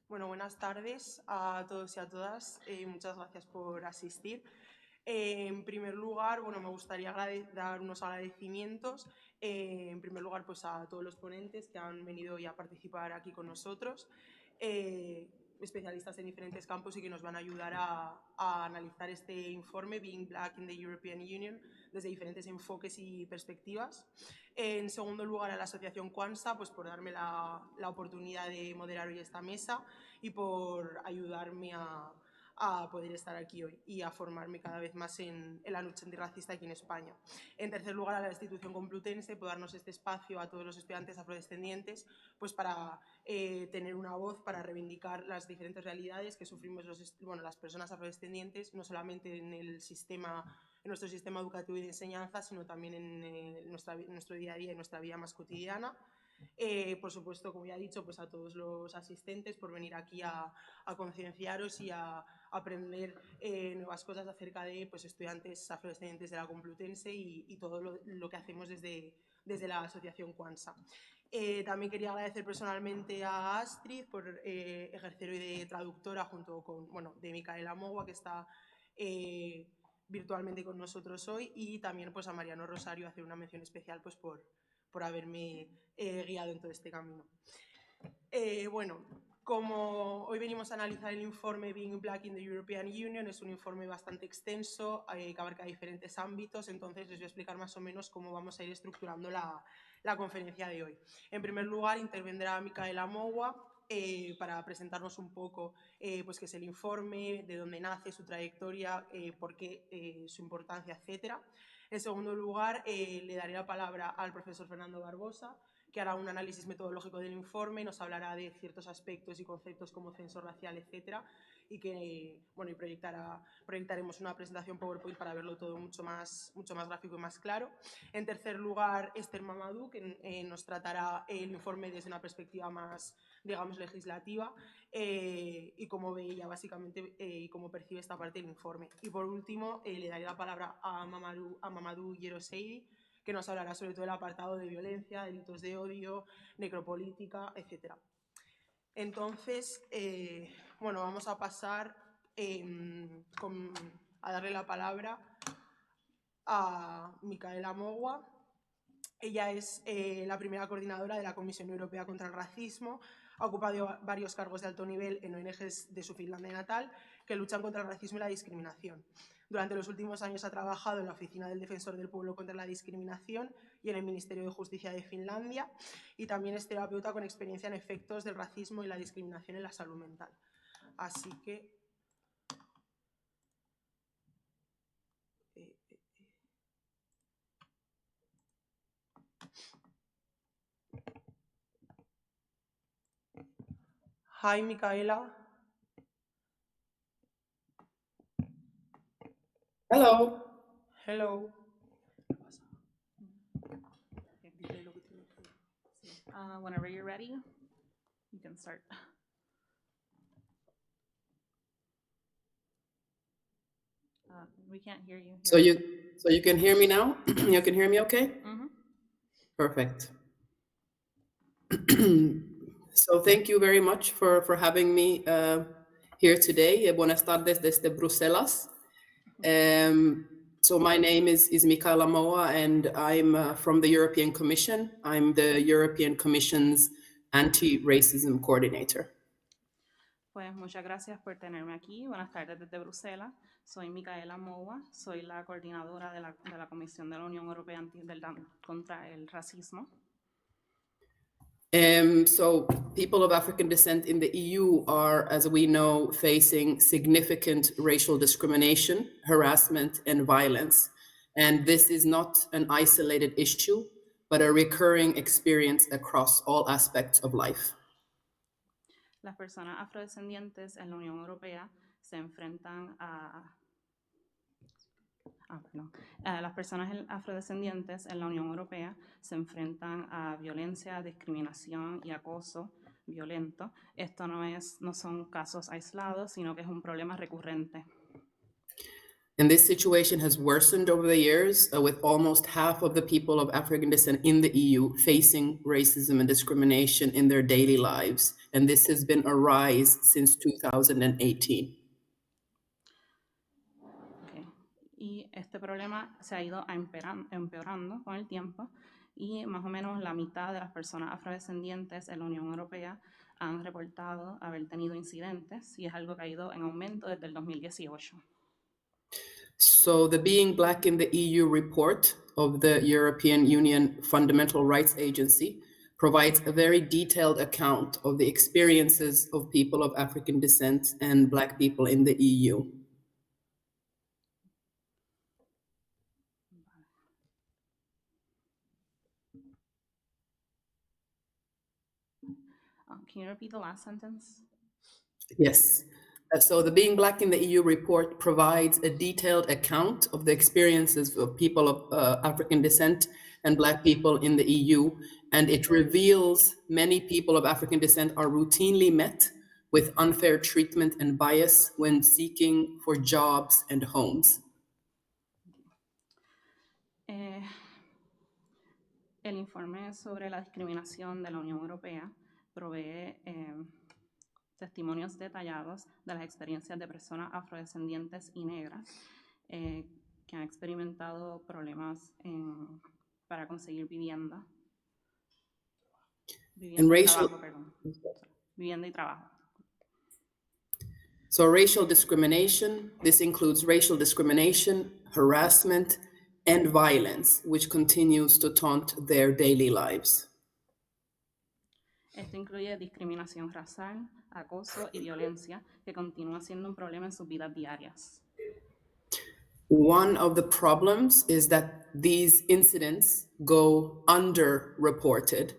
Bueno, buenas tardes a todos y a todas. Muchas gracias por asistir. En primer lugar, bueno, me gustaría dar unos agradecimientos. En primer lugar, pues a todos los ponentes que han venido hoy a participar aquí con nosotros, especialistas en diferentes campos y que nos van a ayudar a analizar este informe, Being Black in the European Union, desde diferentes enfoques y perspectivas. En segundo lugar, a la asociación Kwanza, pues por darme la oportunidad de moderar hoy esta mesa y por ayudarme a poder estar aquí hoy y a formarme cada vez más en la lucha antirracista aquí en España. En tercer lugar, a la institución Complutense por darnos este espacio a todos los estudiantes afrodescendientes, pues para tener una voz, para reivindicar las diferentes realidades que sufrimos las personas afrodescendientes, no solamente en nuestro sistema educativo y de enseñanza, sino también en nuestro día a día y nuestra vida más cotidiana. Por supuesto, como ya he dicho, pues a todos los asistentes por venir aquí a concienciaros y a aprender nuevas cosas acerca de pues, estudiantes afrodescendientes de la Complutense y todo lo que hacemos desde la asociación Kwanza. También quería agradecer personalmente a Astrid por ejercer hoy de traductora junto con, de Micaela Mogua, que está virtualmente con nosotros hoy, y también pues a Mariano Rosario hacer una mención especial pues por haberme guiado en todo este camino. Como hoy venimos a analizar el informe Being Black in the European Union, es un informe bastante extenso que abarca diferentes ámbitos, entonces les voy a explicar más o menos cómo vamos a ir estructurando la conferencia de hoy. En primer lugar, intervendrá Micaela Mogua para presentarnos un poco pues qué es el informe, de dónde nace, su trayectoria, por qué, su importancia, etc. En segundo lugar, le daré la palabra al profesor Fernando Barbosa, que hará un análisis metodológico del informe, nos hablará de ciertos aspectos y conceptos como censo racial, etcétera, y que proyectaremos una presentación PowerPoint para verlo todo mucho más gráfico y más claro. En tercer lugar, Esther Mamadou, que nos tratará el informe desde una perspectiva más, digamos, legislativa y cómo ve ella básicamente y cómo percibe esta parte del informe. Y por último, le daré la palabra a Mamadou Yeroseidi, que nos hablará sobre todo el apartado de violencia, delitos de odio, necropolítica, etc. Entonces, vamos a pasar a darle la palabra a Micaela Mogua. Ella es la primera coordinadora de la Comisión Europea contra el Racismo, ha ocupado varios cargos de alto nivel en ONGs de su Finlandia natal que luchan contra el racismo y la discriminación. Durante los últimos años ha trabajado en la Oficina del Defensor del Pueblo contra la Discriminación y en el Ministerio de Justicia de Finlandia, y también es terapeuta con experiencia en efectos del racismo y la discriminación en la salud mental. Así que... Hi, Micaela. Hello. Hello. Whenever you're ready, you can start. We can't hear you. So you can hear me now? You can hear me okay? Mm-hmm. Perfect. So thank you very much for having me here today. Buenas tardes desde Bruselas. So my name is Micaela Moa, and I'm from the European Commission. I'm the European Commission's Anti-Racism Coordinator. Pues muchas gracias por tenerme aquí. Buenas tardes desde Bruselas. Soy Micaela Moa, soy la coordinadora de la Comisión de la Unión Europea contra el Racismo. So people of African descent in the EU are, as we know, facing significant racial discrimination, harassment, and violence. And this is not an isolated issue, but a recurring experience across all aspects of life. Las personas afrodescendientes en la Unión Europea se enfrentan las personas afrodescendientes en la Unión Europea se enfrentan a violencia, discriminación y acoso violento. Esto no son casos aislados, sino que es un problema recurrente. So, people of African descent in the EU are, as we know, facing significant racial discrimination, harassment, and violence. And this is not an isolated issue, but a recurring experience across all aspects of life. And this situation has worsened over the years, with almost half of the people of African descent in the EU facing racism and discrimination in their daily lives. And this has been a rise since 2018. Okay. Y este problema se ha ido empeorando con el tiempo y más o menos la mitad de las personas afrodescendientes en la Unión Europea han reportado haber tenido incidentes y es algo que ha ido en aumento desde el 2018. So the Being Black in the EU report of the European Union Fundamental Rights Agency provides a very detailed account of the experiences of people of African descent and Black people in the EU. Can you repeat the last sentence? Yes. So the Being Black in the EU report provides a detailed account of the experiences of people of African descent and Black people in the EU, and it reveals many people of African descent are routinely met with unfair treatment and bias when seeking for jobs and homes. El informe sobre la discriminación de la Unión Europea provee testimonios detallados de las experiencias de personas afrodescendientes y negras que han experimentado problemas para conseguir vivienda. Vivienda y trabajo. So racial discrimination, this includes racial discrimination, harassment, and violence, which continues to taunt their daily lives. Esto incluye discriminación racial, acoso y violencia que continúa siendo un problema en sus vidas diarias. One of the problems is that these incidents go underreported,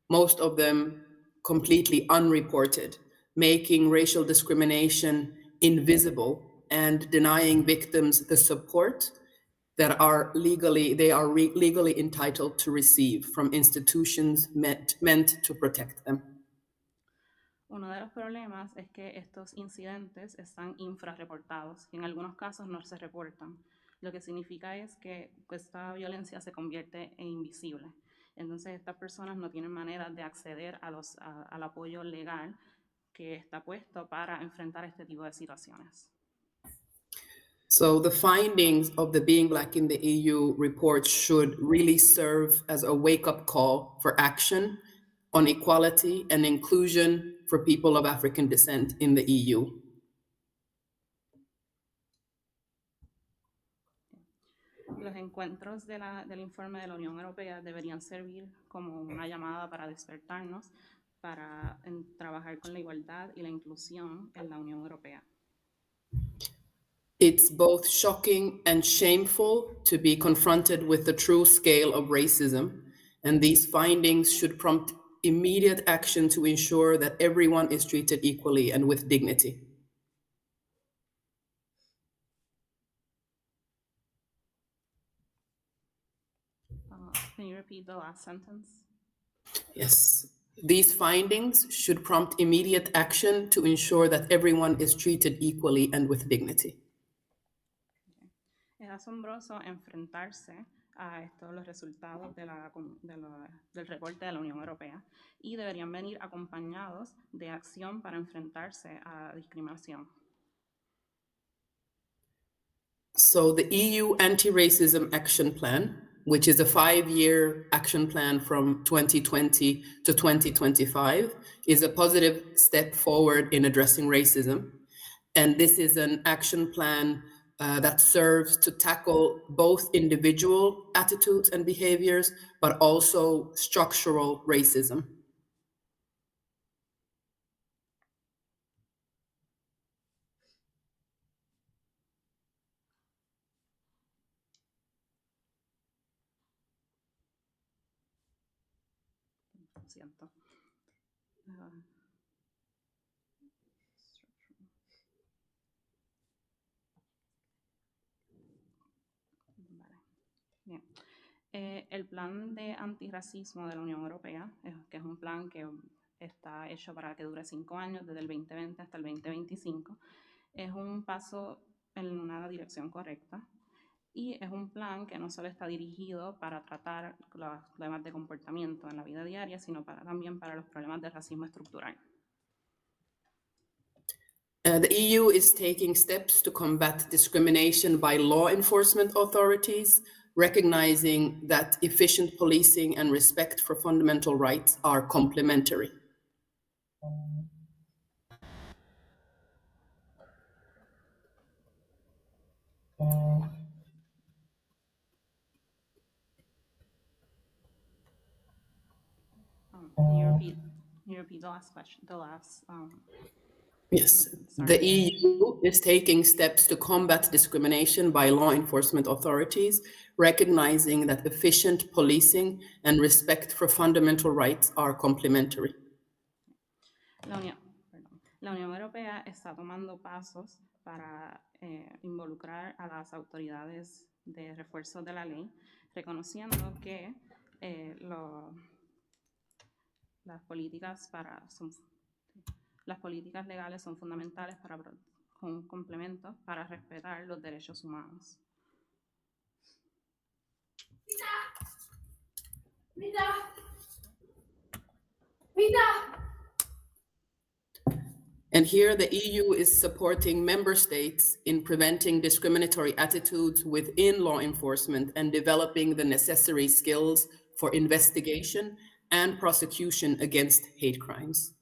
most of them completely unreported, making racial discrimination invisible and denying victims the support that they are legally entitled to receive from institutions meant to protect them. Uno de los problemas es que estos incidentes están infrarreportados y en algunos casos no se reportan. Lo que significa es que esta violencia se convierte en invisible. Entonces estas personas no tienen manera de acceder al apoyo legal que está puesto para enfrentar este tipo de situaciones. So the findings of the Being Black in the EU report should really serve as a wake-up call for action on equality and inclusion for people of African descent in the EU. Los encuentros del informe de la Unión Europea deberían servir como una llamada para despertarnos, para trabajar con la igualdad y la inclusión en la Unión Europea. It's both shocking and shameful to be confronted with the true scale of racism, and these findings should prompt immediate action to ensure that everyone is treated equally and with dignity. Can you repeat the last sentence? Yes. These findings should prompt immediate action to ensure that everyone is treated equally and with dignity. Es asombroso enfrentarse a los resultados del reporte de la Unión Europea y deberían venir acompañados de acción para enfrentarse a la discriminación. So the EU Anti-Racism Action Plan, which is a 5-year action plan from 2020 to 2025, is a positive step forward in addressing racism. And this is an action plan that serves to tackle both individual attitudes and behaviors, but also structural racism. Siento. Bien. El plan de antirracismo de la Unión Europea, que es un plan que está hecho para que dure 5 años, desde el 2020 hasta el 2025, es un paso en una dirección correcta. Y es un plan que no solo está dirigido para tratar los problemas de comportamiento en la vida diaria, sino también para los problemas de racismo estructural. The EU is taking steps to combat discrimination by law enforcement authorities, recognizing that efficient policing and respect for fundamental rights are complementary. Can you repeat the last question? Yes, Sorry. the EU is taking steps to combat discrimination by law enforcement authorities, recognizing that efficient policing and respect for fundamental rights are complementary. La Unión Europea está tomando pasos para involucrar a las autoridades de refuerzo de la ley, reconociendo que las políticas legales son fundamentales para un complemento para respetar los derechos humanos. And here the EU is supporting member states in preventing discriminatory attitudes within law enforcement and developing the necessary skills for investigation and prosecution against hate crimes.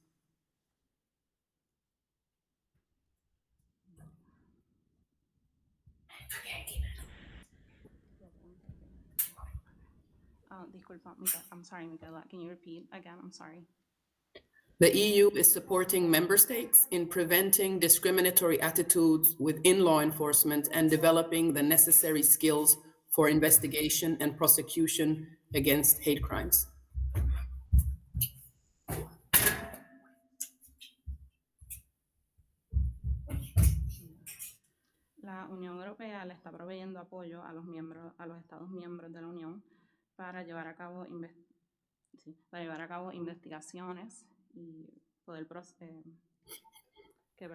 Disculpa, I'm sorry, Micaela. Can you repeat again? I'm sorry. The EU is supporting member states in preventing discriminatory attitudes within law enforcement and developing the necessary skills for investigation and prosecution against hate crimes. La Unión Europea le está proveyendo apoyo a los Estados miembros de la Unión para llevar a cabo investigaciones y poder que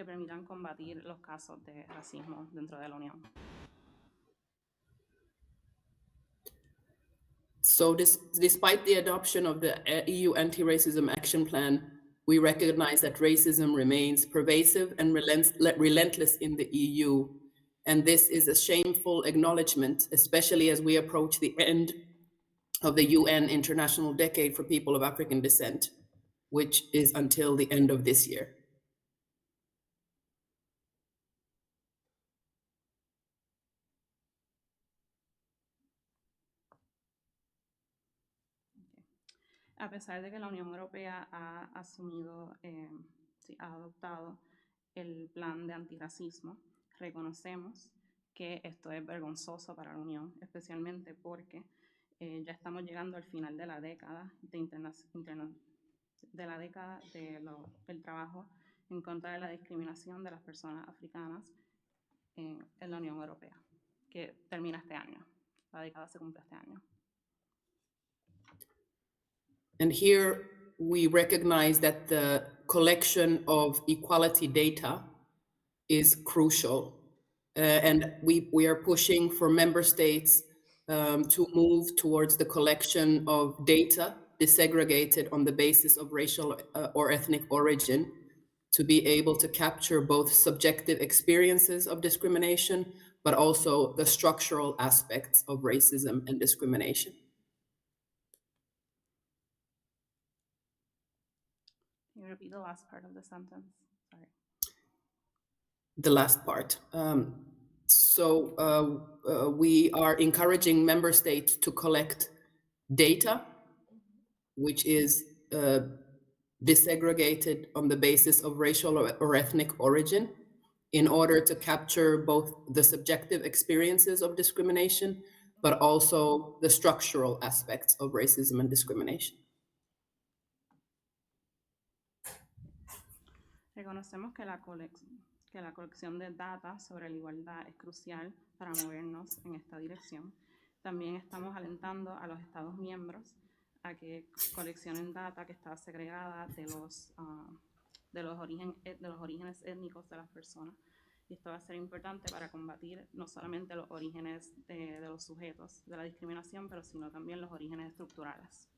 permitan combatir los casos de racismo dentro de la Unión. So despite the adoption of the EU Anti-Racism Action Plan, we recognize that racism remains pervasive and relentless in the EU. And this is a shameful acknowledgement, especially as we approach the end of the UN International Decade for People of African Descent, which is until the end of this year. A pesar de que la Unión Europea ha adoptado el plan de antirracismo, reconocemos que esto es vergonzoso para la Unión, especialmente porque ya estamos llegando al final de la década del trabajo en contra de la discriminación de las personas africanas en la Unión Europea, que termina este año. La década se cumple este año. And here we recognize that the collection of equality data is crucial. And we are pushing for member states to move towards the collection of data desegregated on the basis of racial or ethnic origin, to be able to capture both subjective experiences of discrimination, but also the structural aspects of racism and discrimination. Can you repeat the last part of the sentence? Sorry. The last part. We are encouraging member states to collect data, which is desegregated on the basis of racial or ethnic origin, in order to capture both the subjective experiences of discrimination, but also the structural aspects of racism and discrimination. Reconocemos que la colección de datos sobre la igualdad es crucial para movernos en esta dirección. También estamos alentando a los Estados miembros a que coleccionen data que está segregada de los orígenes étnicos de las personas. Y esto va a ser importante para combatir no solamente los orígenes de los sujetos de la discriminación, pero sino también los orígenes estructurales.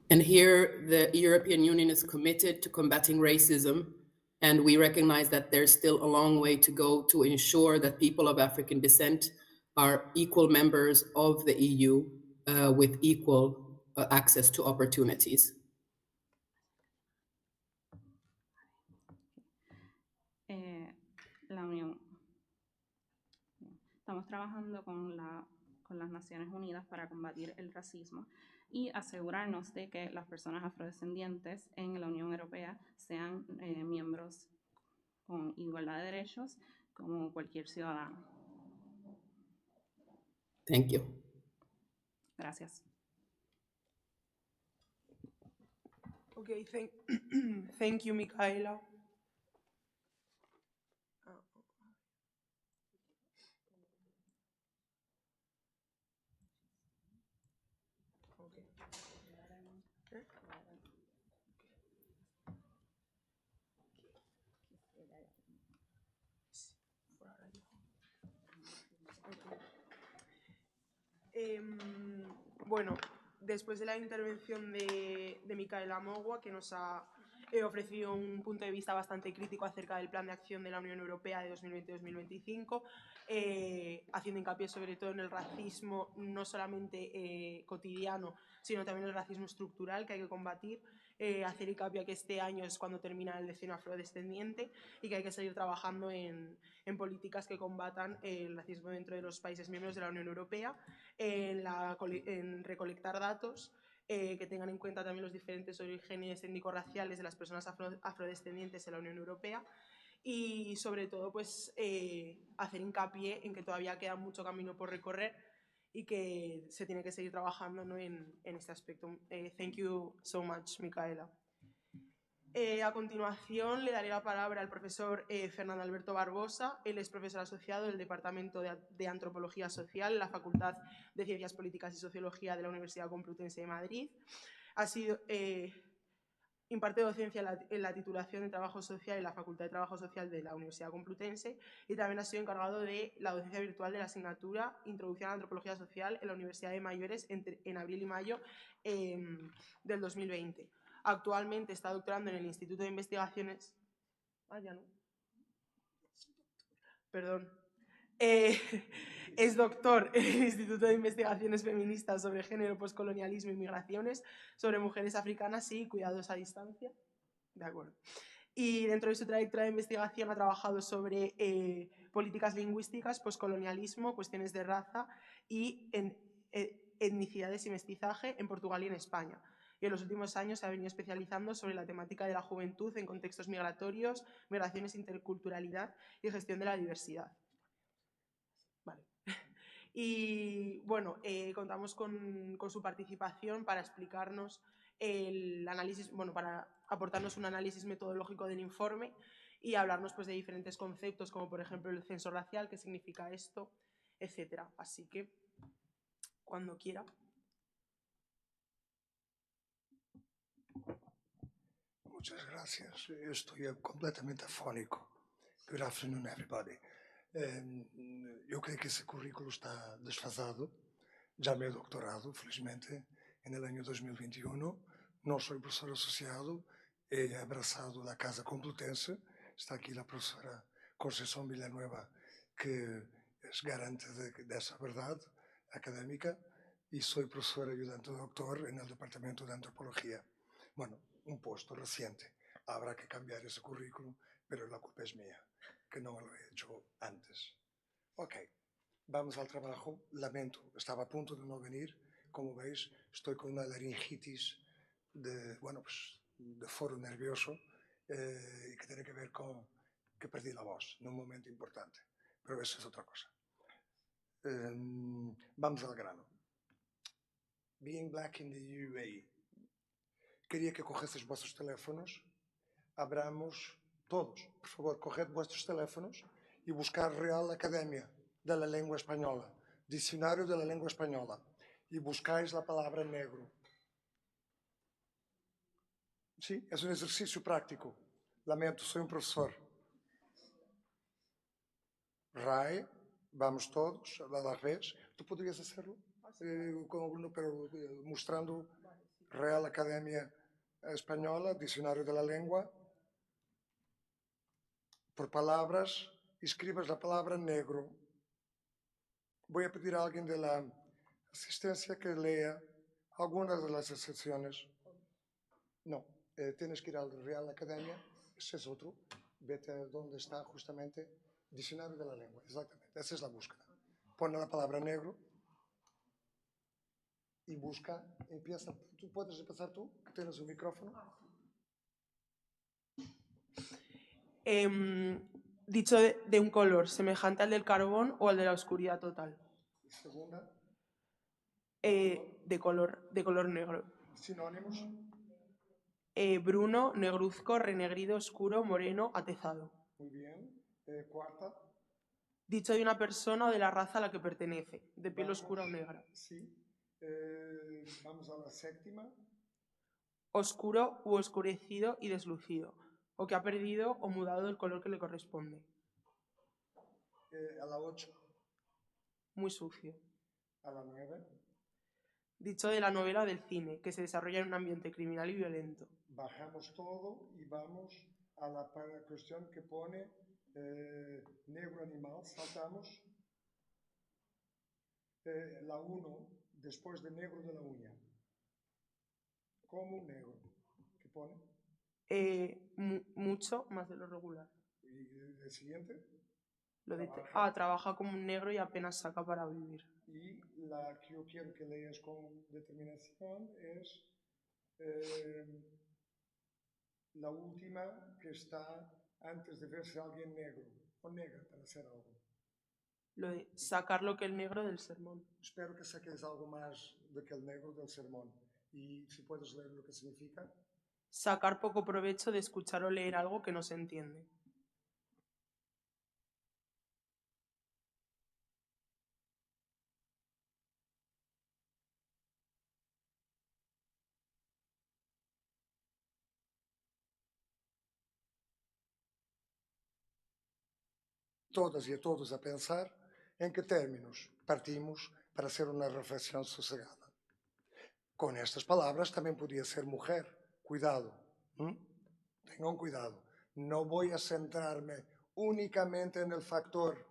And here, the European Union is committed to combating racism, and we recognize that there's still a long way to go to ensure that people of African descent are equal members of the EU with equal access to opportunities. La Unión. Estamos trabajando con las Naciones Unidas para combatir el racismo y asegurarnos de que las personas afrodescendientes en la Unión Europea sean miembros con igualdad de derechos como cualquier ciudadano. Thank you. Gracias. Okay, thank you, Micaela. Bueno, después de la intervención de Micaela Mogua, que nos ha ofrecido un punto de vista bastante crítico acerca del Plan de Acción de la Unión Europea de 2020-2025, haciendo hincapié sobre todo en el racismo no solamente cotidiano, sino también el racismo estructural que hay que combatir, hacer hincapié a que este año es cuando termina el Decenio Afrodescendiente y que hay que seguir trabajando en políticas que combatan el racismo dentro de los países miembros de la Unión Europea, en recolectar datos que tengan en cuenta también los diferentes orígenes étnico-raciales de las personas afrodescendientes en la Unión Europea y sobre todo pues hacer hincapié en que todavía queda mucho camino por recorrer y que se tiene que seguir trabajando, ¿no?, en este aspecto. Thank you so much, Micaela. A continuación le daré la palabra al profesor Fernando Alberto Barbosa. Él es profesor asociado del Departamento de Antropología Social en la Facultad de Ciencias Políticas y Sociología de la Universidad Complutense de Madrid. Imparte docencia en la titulación de Trabajo Social en la Facultad de Trabajo Social de la Universidad Complutense y también ha sido encargado de la docencia virtual de la asignatura Introducción a la Antropología Social en la Universidad de Mayores en abril y mayo del 2020. Actualmente está doctorando en el Instituto de Investigaciones... ya no. Perdón. Es doctor en el Instituto de Investigaciones Feministas sobre Género, Postcolonialismo y Migraciones, sobre mujeres africanas y cuidados a distancia. De acuerdo. Y dentro de su trayectoria de investigación ha trabajado sobre políticas lingüísticas, postcolonialismo, cuestiones de raza y etnicidades y mestizaje en Portugal y en España. Y en los últimos años se ha venido especializando sobre la temática de la juventud en contextos migratorios, migraciones, interculturalidad y gestión de la diversidad. Vale. Y bueno, contamos con su participación para explicarnos el análisis, bueno, para aportarnos un análisis metodológico del informe y hablarnos pues de diferentes conceptos, como por ejemplo el censo racial, qué significa esto, etcétera. Así que, cuando quiera. Muchas gracias. Estoy completamente afónico. Good afternoon, everybody. Yo creo que ese currículo está desfasado. Ya me he doctorado, felizmente, en el año 2021. No soy profesor asociado. He abrazado la Casa Complutense. Está aquí la profesora Conceição Villanueva, que es garante de esa verdad académica. Y soy profesor ayudante doctor en el Departamento de Antropología. Bueno, un puesto reciente. Habrá que cambiar ese currículum, pero la culpa es mía, que no lo he hecho antes. Ok, vamos al trabajo. Lamento, estaba a punto de no venir. Como veis, estoy con una laringitis de foro nervioso y que tiene que ver con que perdí la voz en un momento importante. Pero eso es otra cosa. Vamos al grano. Being black in the UAE. Quería que cogeseis vuestros teléfonos, abramos todos, por favor, coged vuestros teléfonos y buscar Real Academia de la Lengua Española, Diccionario de la Lengua Española. y buscáis la palabra negro. Sí, es un ejercicio práctico. Lamento, soy un profesor. RAE, vamos todos, a la vez. ¿Tú podrías hacerlo? Con alguno, pero mostrando Real Academia Española, Diccionario de la Lengua. Por palabras, escribas la palabra negro. Voy a pedir a alguien de la asistencia que lea algunas de las excepciones. No, tienes que ir al Real Academia, ese es otro. Vete a donde está justamente Diccionario de la Lengua, exactamente, esa es la búsqueda. Pone la palabra negro y busca, empieza. ¿Tú puedes empezar tú, que tienes un micrófono? Dicho de un color semejante al del carbón o al de la oscuridad total. Segunda. De color negro. Sinónimos. Bruno, negruzco, renegrido, oscuro, moreno, atezado. Muy bien. Cuarta. Dicho de una persona o de la raza a la que pertenece, de piel oscura o negra. Sí. Vamos a la séptima. Oscuro u oscurecido y deslucido, o que ha perdido o mudado el color que le corresponde. A la 8. Muy sucio. A la 9. Dicho de la novela o del cine, que se desarrolla en un ambiente criminal y violento. Bajamos todo y vamos a la cuestión que pone negro animal. Saltamos. La 1, después de negro de la uña. ¿Cómo negro? ¿Qué pone? Mucho más de lo regular. ¿Y el siguiente? Trabaja como un negro y apenas saca para vivir. Y la que yo quiero que leas con determinación es la última, que está antes de verse a alguien negro o negra para hacer algo. Lo de sacar lo que el negro del sermón. Espero que saques algo más de que el negro del sermón. Y si puedes leer lo que significa. Sacar poco provecho de escuchar o leer algo que no se entiende. Todas y a todos a pensar en qué términos partimos para hacer una reflexión sosegada. Con estas palabras también podría ser mujer. Cuidado. Tengan cuidado. No voy a centrarme únicamente en el factor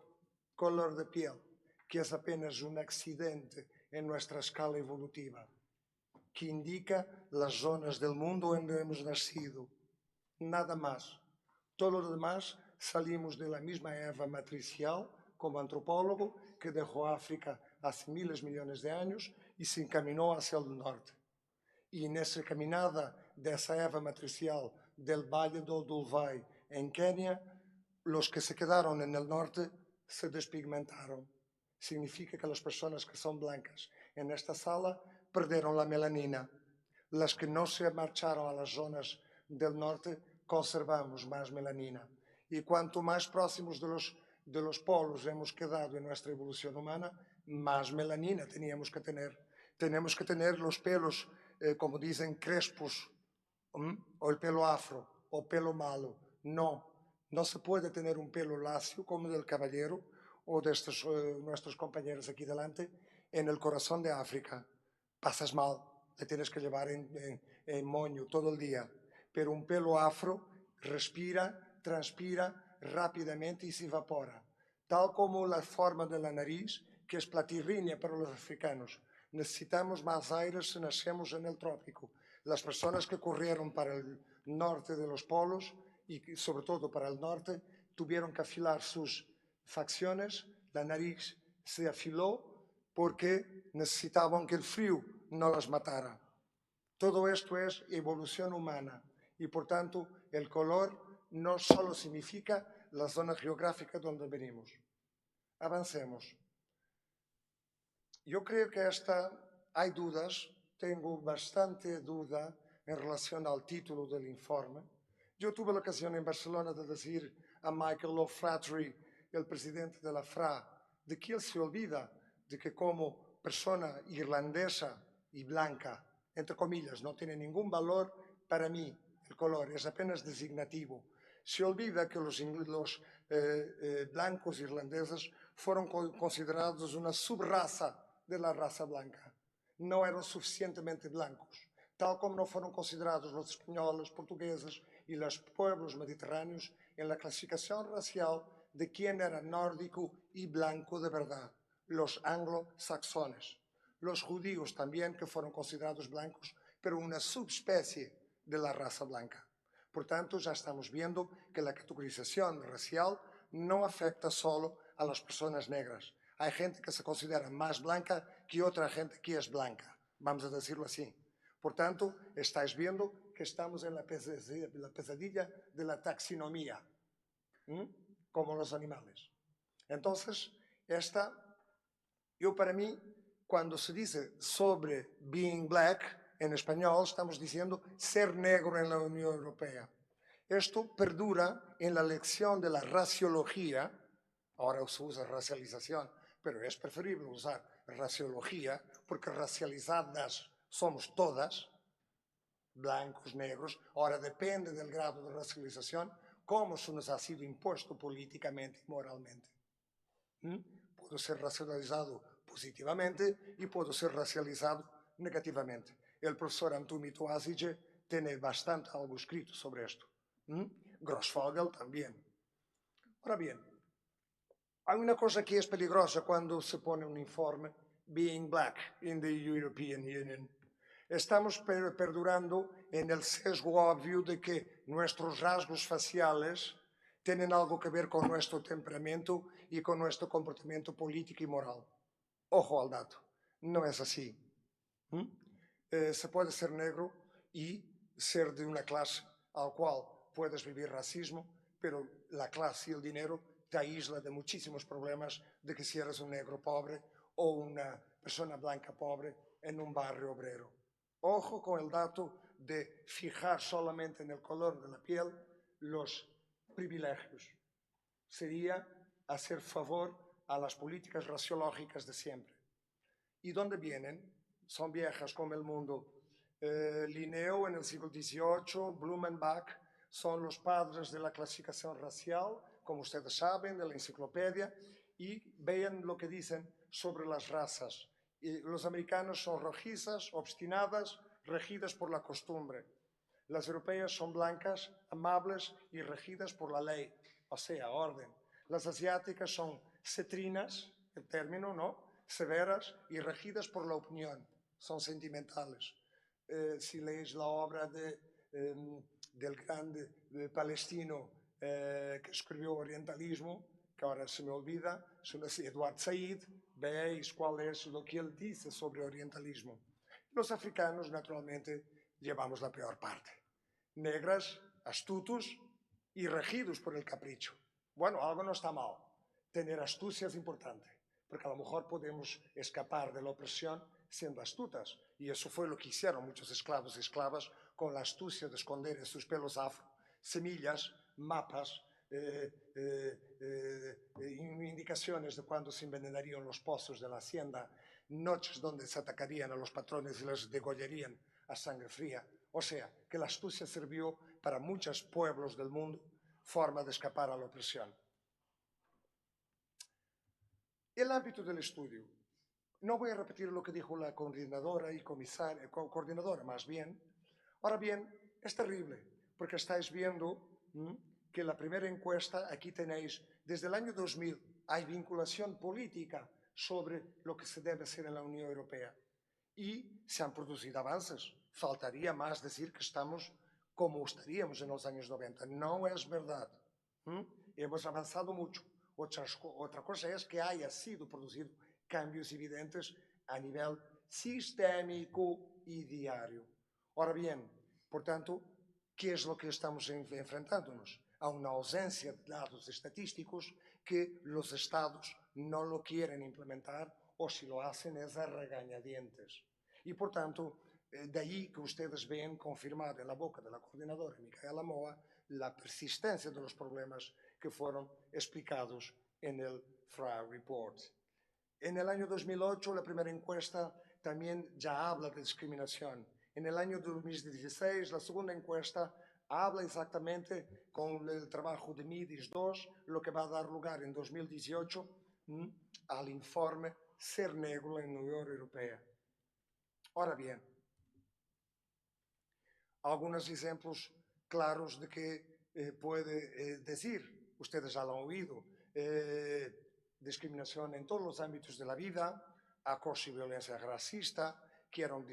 color de piel, que es apenas un accidente en nuestra escala evolutiva, que indica las zonas del mundo donde hemos nacido. Nada más. Todo lo demás salimos de la misma Eva matricial, como antropólogo, que dejó África hace miles, millones de años y se encaminó hacia el norte. Y en esa caminada de esa Eva matricial del Valle do Olduvai en Kenia, los que se quedaron en el norte se despigmentaron. Significa que las personas que son blancas en esta sala perdieron la melanina. Las que no se marcharon a las zonas del norte conservamos más melanina. Y cuanto más próximos de los polos hemos quedado en nuestra evolución humana, más melanina teníamos que tener. Tenemos que tener los pelos, como dicen, crespos, o el pelo afro, o pelo malo. No se puede tener un pelo lacio como del caballero o de estos, nuestros compañeros aquí delante en el corazón de África. Pasas mal, le tienes que llevar en moño todo el día. Pero un pelo afro respira, transpira rápidamente y se evapora. Tal como la forma de la nariz, que es platirrínea para los africanos. Necesitamos más aire si nacemos en el trópico. Las personas que corrieron para el norte de los polos y sobre todo para el norte tuvieron que afilar sus facciones, la nariz se afiló porque necesitaban que el frío no las matara. Todo esto es evolución humana y por tanto el color no solo significa la zona geográfica donde venimos. Avancemos. Yo creo que hay dudas, tengo bastante duda en relación al título del informe. Yo tuve la ocasión en Barcelona de decir a Michael O'Flaherty, el presidente de la FRA, de que él se olvida de que como persona irlandesa y blanca, entre comillas, no tiene ningún valor para mí. El color es apenas designativo. Se olvida que los blancos irlandeses fueron considerados una subraza de la raza blanca. No eran suficientemente blancos, tal como no fueron considerados los españoles, portugueses y los pueblos mediterráneos en la clasificación racial de quién era nórdico y blanco de verdad, los anglosaxones. Los judíos también, que fueron considerados blancos, pero una subespecie de la raza blanca. Por tanto, ya estamos viendo que la categorización racial no afecta solo a las personas negras. Hay gente que se considera más blanca que otra gente que es blanca, vamos a decirlo así. Por tanto, estáis viendo que estamos en la pesadilla de la taxonomía, como los animales. Entonces, yo para mí, cuando se dice sobre being black, en español estamos diciendo ser negro en la Unión Europea. Esto perdura en la lección de la raciología. Ahora se usa racialización, pero es preferible usar raciología porque racializadas somos todas, blancos, negros. Ahora depende del grado de racialización, cómo se nos ha sido impuesto políticamente y moralmente. Puedo ser racializado positivamente y puedo ser racializado negativamente. El profesor Antumi Toasice tiene bastante algo escrito sobre esto. Grossfogel también. Ahora bien, hay una cosa que es peligrosa cuando se pone un informe, being black in the European Union. Estamos perdurando en el sesgo obvio de que nuestros rasgos faciales tienen algo que ver con nuestro temperamento y con nuestro comportamiento político y moral. Ojo al dato, no es así. Se puede ser negro y ser de una clase al cual puedes vivir racismo, pero la clase y el dinero te aísla de muchísimos problemas de que si eres un negro pobre o una persona blanca pobre en un barrio obrero. Ojo con el dato de fijar solamente en el color de la piel los privilegios. Sería hacer favor a las políticas raciológicas de siempre. ¿Y dónde vienen? Son viejas como el mundo. Linneo en el siglo XVIII, Blumenbach, son los padres de la clasificación racial, como ustedes saben, de la enciclopedia, y vean lo que dicen sobre las razas. Los americanos son rojizas, obstinadas, regidas por la costumbre. Las europeas son blancas, amables y regidas por la ley, o sea, orden. Las asiáticas son cetrinas, el término, ¿no? Severas y regidas por la opinión, son sentimentales. Si leéis la obra del grande palestino que escribió Orientalismo, que ahora se me olvida, Eduard Said, veis cuál es lo que él dice sobre orientalismo. Los africanos, naturalmente, llevamos la peor parte. Negras, astutos y regidos por el capricho. Bueno, algo no está mal. Tener astucia es importante, porque a lo mejor podemos escapar de la opresión siendo astutas. Y eso fue lo que hicieron muchos esclavos y esclavas con la astucia de esconder en sus pelos afro semillas, mapas, indicaciones de cuándo se envenenarían los pozos de la hacienda, noches donde se atacarían a los patrones y les degollarían a sangre fría. O sea, que la astucia sirvió para muchos pueblos del mundo, forma de escapar a la opresión. El ámbito del estudio. No voy a repetir lo que dijo la coordinadora y coordinadora más bien. Ahora bien, es terrible, porque estáis viendo que la primera encuesta, aquí tenéis, desde el año 2000, hay vinculación política sobre lo que se debe hacer en la Unión Europea. Y se han producido avances. Faltaría más decir que estamos como estaríamos en los años 90. No es verdad. Hemos avanzado mucho. Otra cosa es que haya sido producido cambios evidentes a nivel sistémico y diario. Ahora bien, por tanto, ¿qué es lo que estamos enfrentándonos? A una ausencia de datos estadísticos que los estados no lo quieren implementar o si lo hacen es a regañadientes. Y por tanto, de ahí que ustedes ven confirmada en la boca de la coordinadora Micaela Moa la persistencia de los problemas que fueron explicados en el FRA Report. En el año 2008, la primera encuesta también ya habla de discriminación. En el año 2016, la segunda encuesta habla exactamente con el trabajo de MIDIS 2, lo que va a dar lugar en 2018 al informe Ser Negro en la Unión Europea. Ahora bien, algunos ejemplos claros de que puede decir, ustedes ya lo han oído, discriminación en todos los ámbitos de la vida, acoso y violencia racista, que eran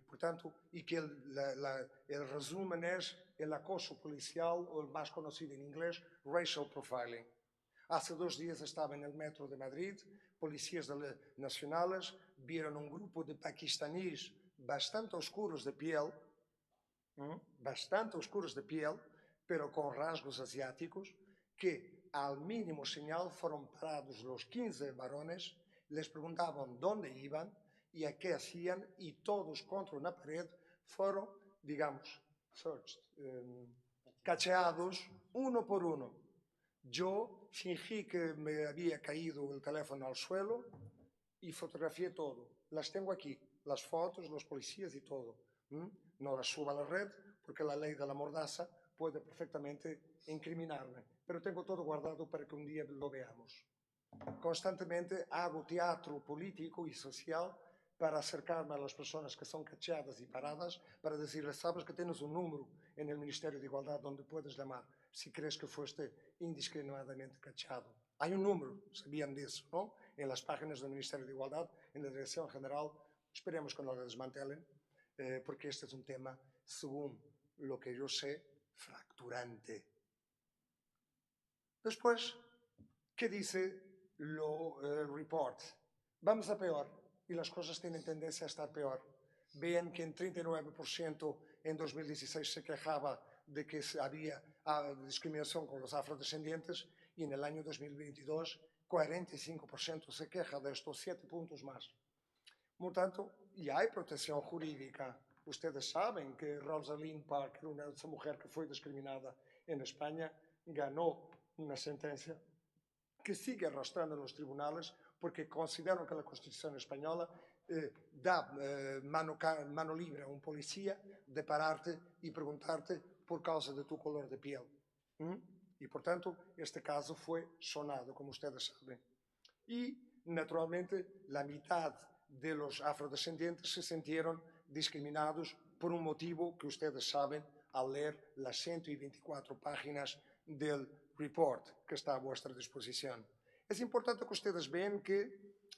por tanto, y que el resumen es el acoso policial, o el más conocido en inglés, racial profiling. Hace 2 días estaba en el metro de Madrid, policías nacionales vieron un grupo de pakistaníes bastante oscuros de piel, pero con rasgos asiáticos, que al mínimo señal fueron parados los 15 varones, les preguntaban dónde iban y a qué hacían, y todos contra una pared fueron, digamos, cacheados uno por uno. Yo fingí que me había caído el teléfono al suelo y fotografié todo. Las tengo aquí, las fotos, los policías y todo. No las subo a la red porque la ley de la mordaza puede perfectamente incriminarme, pero tengo todo guardado para que un día lo veamos. Constantemente hago teatro político y social para acercarme a las personas que son cacheadas y paradas, para decirles, sabes que tienes un número en el Ministerio de Igualdad donde puedes llamar si crees que fuiste indiscriminadamente cacheado. Hay un número, sabían de eso, ¿no? En las páginas del Ministerio de Igualdad, en la Dirección General. Esperemos que no la desmantelen, porque este es un tema, según lo que yo sé, fracturante. Después, ¿qué dice el report? Vamos a peor, y las cosas tienen tendencia a estar peor. Ven que en 39% en 2016 se quejaba de que había discriminación con los afrodescendientes, y en el año 2022 45% se queja de estos 7 puntos más. Por tanto, ya hay protección jurídica. Ustedes saben que Rosalind Parker, esa mujer que fue discriminada en España, ganó una sentencia que sigue arrastrando en los tribunales porque consideran que la Constitución española da mano libre a un policía de pararte y preguntarte por causa de tu color de piel. Y por tanto, este caso fue sonado, como ustedes saben. Y, naturalmente, la mitad de los afrodescendientes se sintieron discriminados por un motivo que ustedes saben al leer las 124 páginas del report que está a vuestra disposición. Es importante que ustedes vean que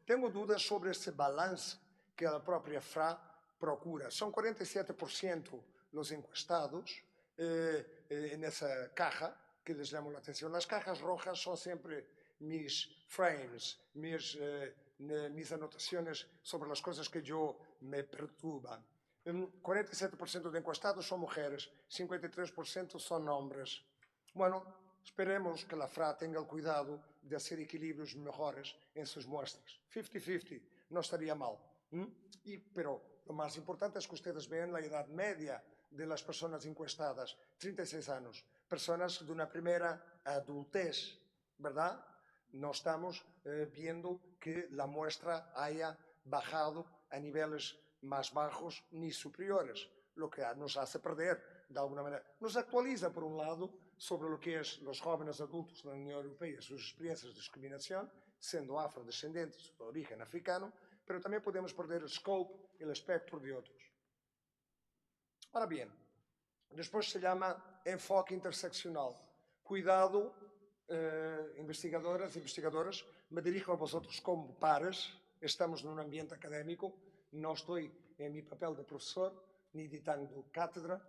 tengo dudas sobre ese balance que la propia FRA procura. Son 47% los encuestados en esa caja que les llamo la atención. Las cajas rojas son siempre mis frames, mis anotaciones sobre las cosas que yo me perturban. 47% de encuestados son mujeres, 53% son hombres. Bueno, esperemos que la FRA tenga el cuidado de hacer equilibrios mejores en sus muestras. 50-50, no estaría mal. Pero lo más importante es que ustedes vean la edad media de las personas encuestadas, 36 años. Personas de una primera adultez, ¿verdad? No estamos viendo que la muestra haya bajado a niveles más bajos ni superiores, lo que nos hace perder, de alguna manera. Nos actualiza, por un lado, sobre lo que es los jóvenes adultos de la Unión Europea, sus experiencias de discriminación, siendo afrodescendientes de origen africano, pero también podemos perder el scope, el espectro de otros. Ahora bien, después se llama enfoque interseccional. Cuidado, investigadoras, investigadores, me dirijo a vosotros como pares, estamos en un ambiente académico, no estoy en mi papel de profesor, ni dictando cátedra.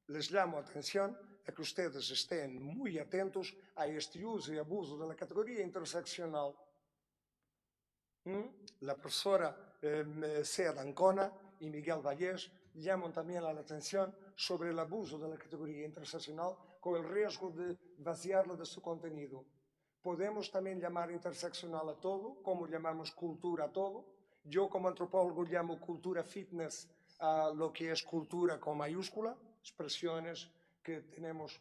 Les llamo la atención a que ustedes estén muy atentos a este uso y abuso de la categoría interseccional. La profesora Sea Ancona y Miguel Vallés llaman también la atención sobre el abuso de la categoría interseccional con el riesgo de vaciarla de su contenido. Podemos también llamar interseccional a todo, como llamamos cultura a todo. Yo como antropólogo llamo cultura fitness a lo que es cultura con mayúscula, expresiones que tenemos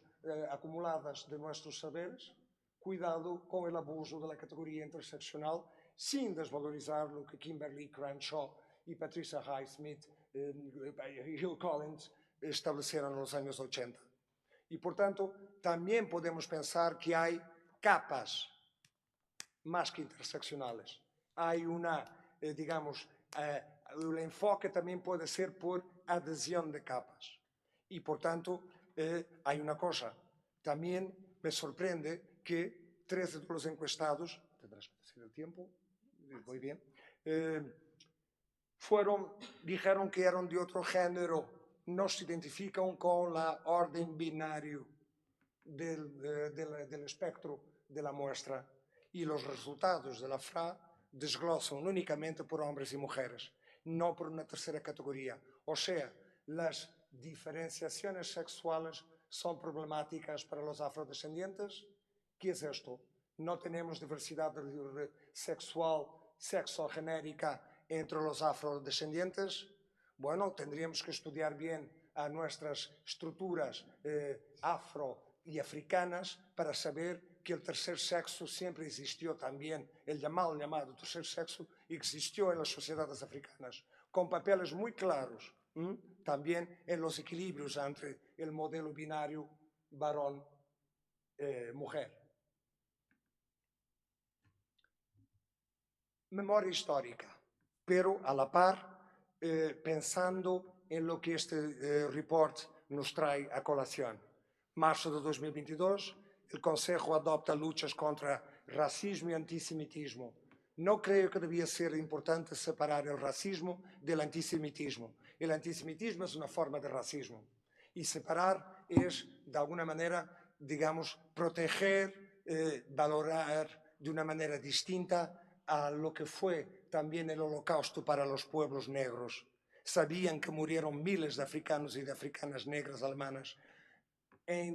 acumuladas de nuestros saberes. Cuidado con el abuso de la categoría interseccional sin desvalorizar lo que Kimberly Crenshaw y Patricia Highsmith, Hill Collins establecieron en los años 80. Y por tanto, también podemos pensar que hay capas más que interseccionales. Hay una, digamos, el enfoque también puede ser por adhesión de capas. Y por tanto, hay una cosa, también me sorprende que 13 de los encuestados, tendrás que decir el tiempo, muy bien, dijeron que eran de otro género, no se identifican con la orden binario del espectro de la muestra, y los resultados de la FRA desglosan únicamente por hombres y mujeres, no por una tercera categoría. O sea, las diferenciaciones sexuales son problemáticas para los afrodescendientes. ¿Qué es esto? No tenemos diversidad sexual, sexogenérica entre los afrodescendientes. Bueno, tendríamos que estudiar bien a nuestras estructuras afro y africanas para saber que el tercer sexo siempre existió también, el llamado tercer sexo existió en las sociedades africanas, con papeles muy claros, también en los equilibrios entre el modelo binario varón-mujer. Memoria histórica, pero a la par pensando en lo que este report nos trae a colación. Marzo de 2022, el Consejo adopta luchas contra racismo y antisemitismo. No creo que debía ser importante separar el racismo del antisemitismo. El antisemitismo es una forma de racismo. Y separar es, de alguna manera, digamos, proteger, valorar de una manera distinta a lo que fue también el Holocausto para los pueblos negros. Sabían que murieron miles de africanos y de africanas negras alemanas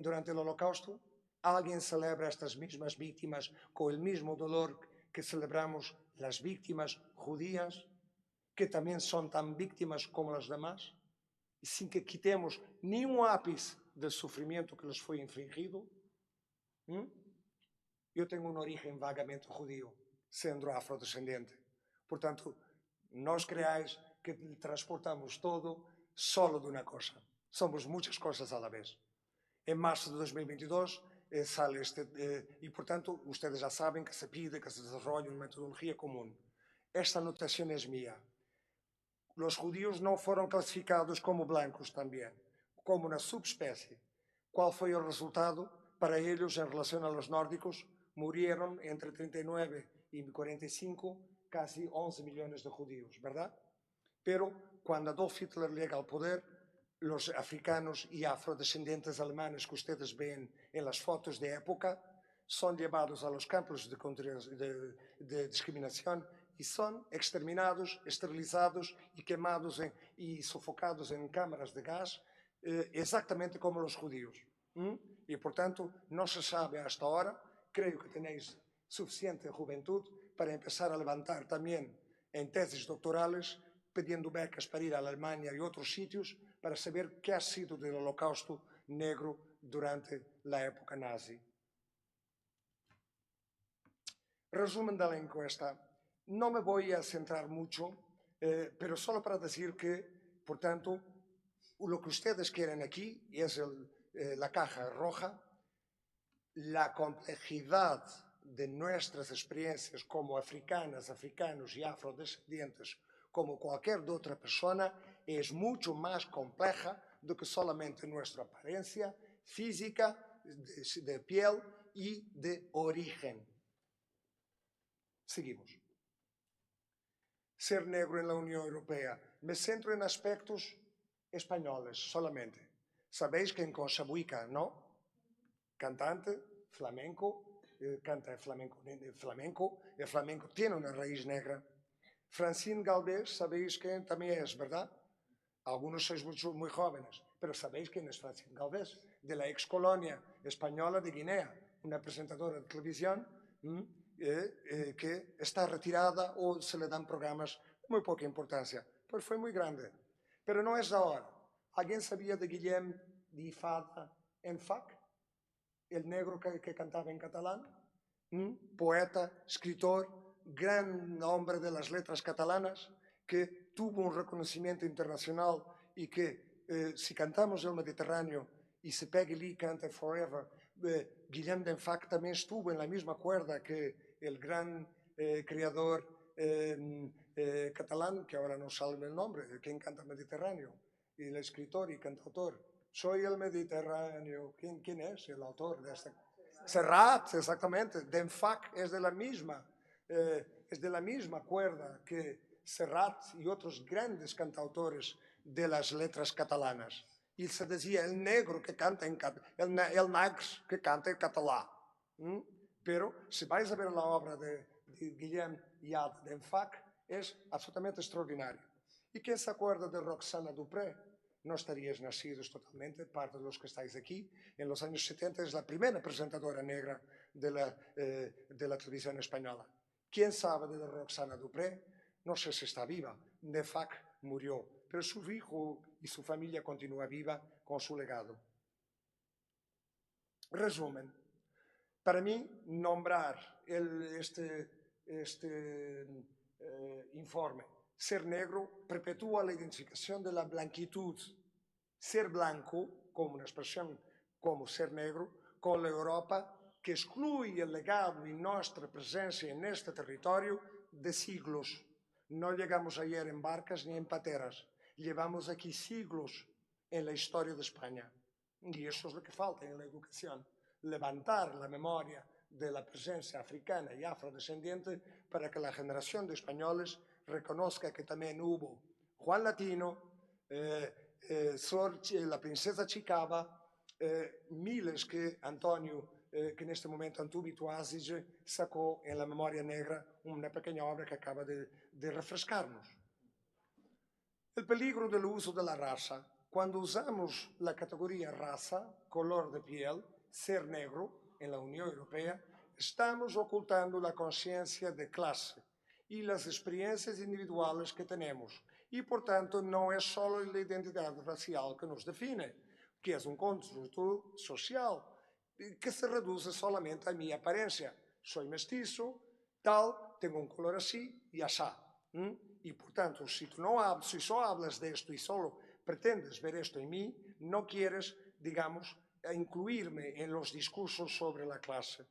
durante el Holocausto. ¿Alguien celebra estas mismas víctimas con el mismo dolor que celebramos las víctimas judías, que también son tan víctimas como las demás, y sin que quitemos ni un ápice del sufrimiento que les fue infligido? Yo tengo un origen vagamente judío, siendo afrodescendiente. Por tanto, no os creáis que transportamos todo solo de una cosa. Somos muchas cosas a la vez. En marzo de 2022 sale y por tanto ustedes ya saben que se pide que se desarrolle una metodología común. Esta anotación es mía. Los judíos no fueron clasificados como blancos también, como una subespecie. ¿Cuál fue el resultado para ellos en relación a los nórdicos? Murieron entre 39 y 45 casi 11 millones de judíos, ¿verdad? Pero cuando Adolf Hitler llega al poder, los africanos y afrodescendientes alemanes que ustedes ven en las fotos de época son llevados a los campos de discriminación y son exterminados, esterilizados y quemados y sofocados en cámaras de gas, exactamente como los judíos. Y por tanto, no se sabe hasta ahora. Creo que tenéis suficiente juventud para empezar a levantar también en tesis doctorales, pidiendo becas para ir a Alemania y otros sitios para saber qué ha sido del Holocausto negro durante la época nazi. Resumen de la encuesta. No me voy a centrar mucho, pero solo para decir que, por tanto, lo que ustedes quieren aquí es la caja roja, la complejidad de nuestras experiencias como africanas, africanos y afrodescendientes, como cualquier otra persona, es mucho más compleja do que solamente nuestra apariencia física, de piel y de origen. Seguimos. Ser negro en la Unión Europea. Me centro en aspectos españoles solamente. Sabéis que en Conchabuica, ¿no? Cantante, flamenco, canta flamenco, el flamenco tiene una raíz negra. Francine Galvez, sabéis que también es, ¿verdad? Algunos sois muy jóvenes, pero sabéis quién es Francine Galvez, de la ex colonia española de Guinea, una presentadora de televisión que está retirada o se le dan programas de muy poca importancia, pues fue muy grande. Pero no es ahora. ¿Alguien sabía de Guillem Di Fada en Fac? El negro que cantaba en catalán, poeta, escritor, gran nombre de las letras catalanas que tuvo un reconocimiento internacional y que si cantamos el Mediterráneo y si Peggy Lee canta Forever, Guillem Denfach también estuvo en la misma cuerda que el gran creador catalán, que ahora no sale el nombre, quien canta Mediterráneo, y el escritor y cantautor. Soy el Mediterráneo. ¿Quién es el autor de esta? Serrat, exactamente. Denfach es de la misma cuerda que Serrat y otros grandes cantautores de las letras catalanas. Y se decía el negro que canta el negre que canta en catalán. Pero si vais a ver la obra de Guillem Yad Denfach, es absolutamente extraordinario. ¿Y quién se acuerda de Roxana Dupré? No estaríais nacidos totalmente, parte de los que estáis aquí. En los años 70 es la primera presentadora negra de la televisión española. ¿Quién sabe de Roxana Dupré? No sé si está viva. Denfach murió, pero su hijo y su familia continúa viva con su legado. Resumen, para mí nombrar este informe ser negro perpetúa la identificación de la blanquitud, ser blanco como una expresión como ser negro, con la Europa que excluye el legado y nuestra presencia en este territorio de siglos. No llegamos ayer en barcas ni en pateras, llevamos aquí siglos en la historia de España. Y eso es lo que falta en la educación, levantar la memoria de la presencia africana y afrodescendiente para que la generación de españoles reconozca que también hubo Juan Latino, la princesa Chicava, miles que Antonio, que en este momento Antubi Tuazige sacó en la memoria negra, una pequeña obra que acaba de refrescarnos. El peligro del uso de la raza. Cuando usamos la categoría raza, color de piel, ser negro en la Unión Europea, estamos ocultando la conciencia de clase y las experiencias individuales que tenemos. Y por tanto no es solo la identidad racial que nos define, que es un constructo social que se reduce solamente a mi apariencia. Soy mestizo, tal, tengo un color así y asá. Y por tanto, si solo hablas de esto y solo pretendes ver esto en mí, no quieres, digamos, incluirme en los discursos sobre la clase.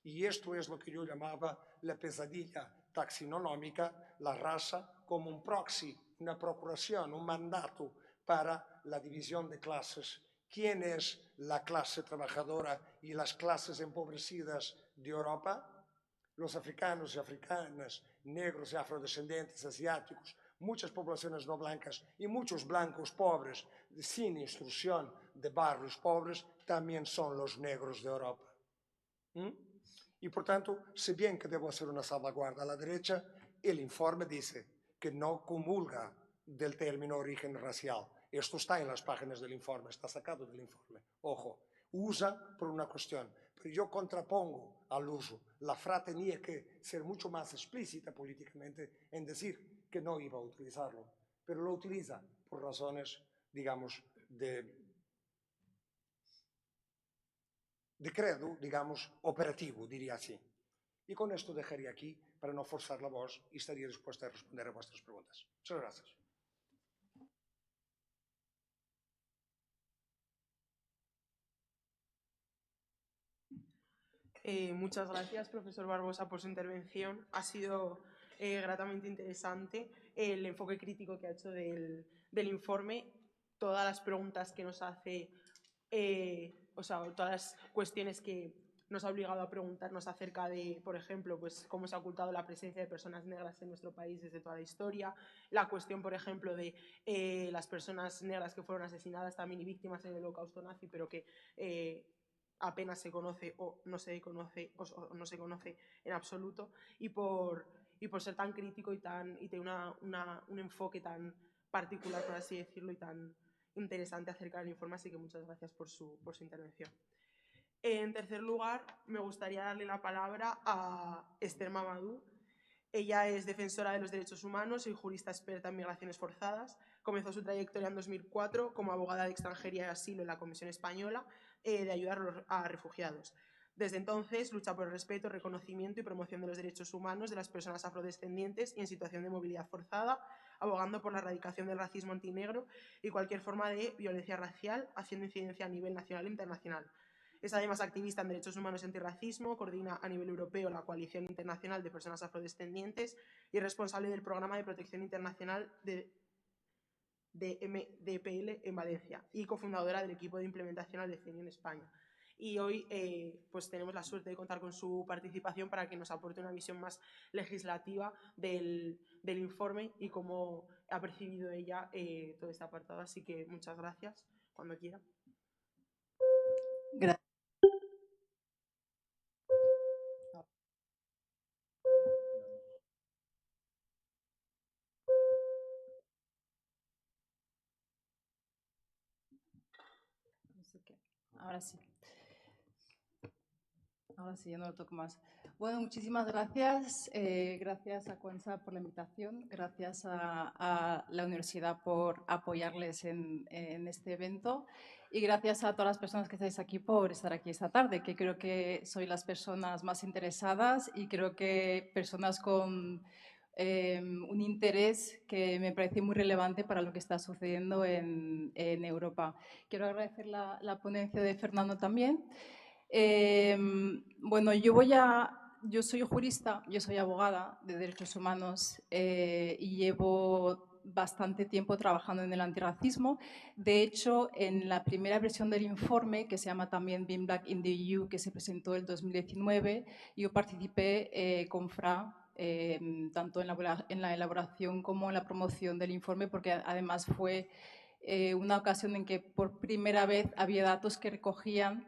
Y esto es lo que yo llamaba la pesadilla taxonómica, la raza como un proxy, una procuración, un mandato para la división de clases. ¿Quién es la clase trabajadora y las clases empobrecidas de Europa? Los africanos y africanas, negros y afrodescendientes, asiáticos, muchas poblaciones no blancas y muchos blancos pobres, sin instrucción, de barrios pobres, también son los negros de Europa. Y por tanto, si bien que debo hacer una salvaguarda a la derecha, el informe dice que no comulga del término origen racial. Esto está en las páginas del informe, está sacado del informe. Ojo, usa por una cuestión, pero yo contrapongo al uso. La FRA tenía que ser mucho más explícita políticamente en decir que no iba a utilizarlo, pero lo utiliza por razones, digamos, de credo, digamos, operativo, diría así. Y con esto dejaría aquí para no forzar la voz y estaría dispuesta a responder a vuestras preguntas. Muchas gracias. Muchas gracias, profesor Barbosa, por su intervención. Ha sido gratamente interesante el enfoque crítico que ha hecho del informe, todas las preguntas que nos hace, todas las cuestiones que nos ha obligado a preguntarnos acerca de, por ejemplo, pues cómo se ha ocultado la presencia de personas negras en nuestro país desde toda la historia, la cuestión, por ejemplo, de las personas negras que fueron asesinadas también y víctimas en el Holocausto nazi, pero que apenas se conoce o no se conoce en absoluto, y por ser tan crítico y tener un enfoque tan particular, por así decirlo, y tan interesante acerca del informe, así que muchas gracias por su intervención. En tercer lugar, me gustaría darle la palabra a Esther Mamadou. Ella es defensora de los derechos humanos y jurista experta en migraciones forzadas. Comenzó su trayectoria en 2004 como abogada de extranjería y asilo en la Comisión Española de ayudar a refugiados. Desde entonces, lucha por el respeto, reconocimiento y promoción de los derechos humanos de las personas afrodescendientes y en situación de movilidad forzada, abogando por la erradicación del racismo antinegro y cualquier forma de violencia racial, haciendo incidencia a nivel nacional e internacional. Es además activista en derechos humanos y antirracismo, coordina a nivel europeo la Coalición Internacional de Personas Afrodescendientes y es responsable del Programa de Protección Internacional de MDPL en Valencia y cofundadora del equipo de implementación al decenio en España. Y hoy pues tenemos la suerte de contar con su participación para que nos aporte una visión más legislativa del informe y cómo ha percibido ella todo este apartado. Así que muchas gracias, cuando quiera. Gracias. No sé qué. Ahora sí. Ahora sí, ya no lo toco más. Bueno, muchísimas gracias. Gracias a CONSA por la invitación. Gracias a la universidad por apoyarles en este evento. Y gracias a todas las personas que estáis aquí por estar aquí esta tarde, que creo que sois las personas más interesadas y creo que personas con un interés que me parece muy relevante para lo que está sucediendo en Europa. Quiero agradecer la ponencia de Fernando también. Bueno, yo soy jurista, yo soy abogada de derechos humanos y llevo bastante tiempo trabajando en el antirracismo. De hecho, en la primera versión del informe, que se llama también Being Black in the EU, que se presentó en 2019, yo participé con FRA, tanto en la elaboración como en la promoción del informe, porque además fue una ocasión en que por primera vez había datos que recogían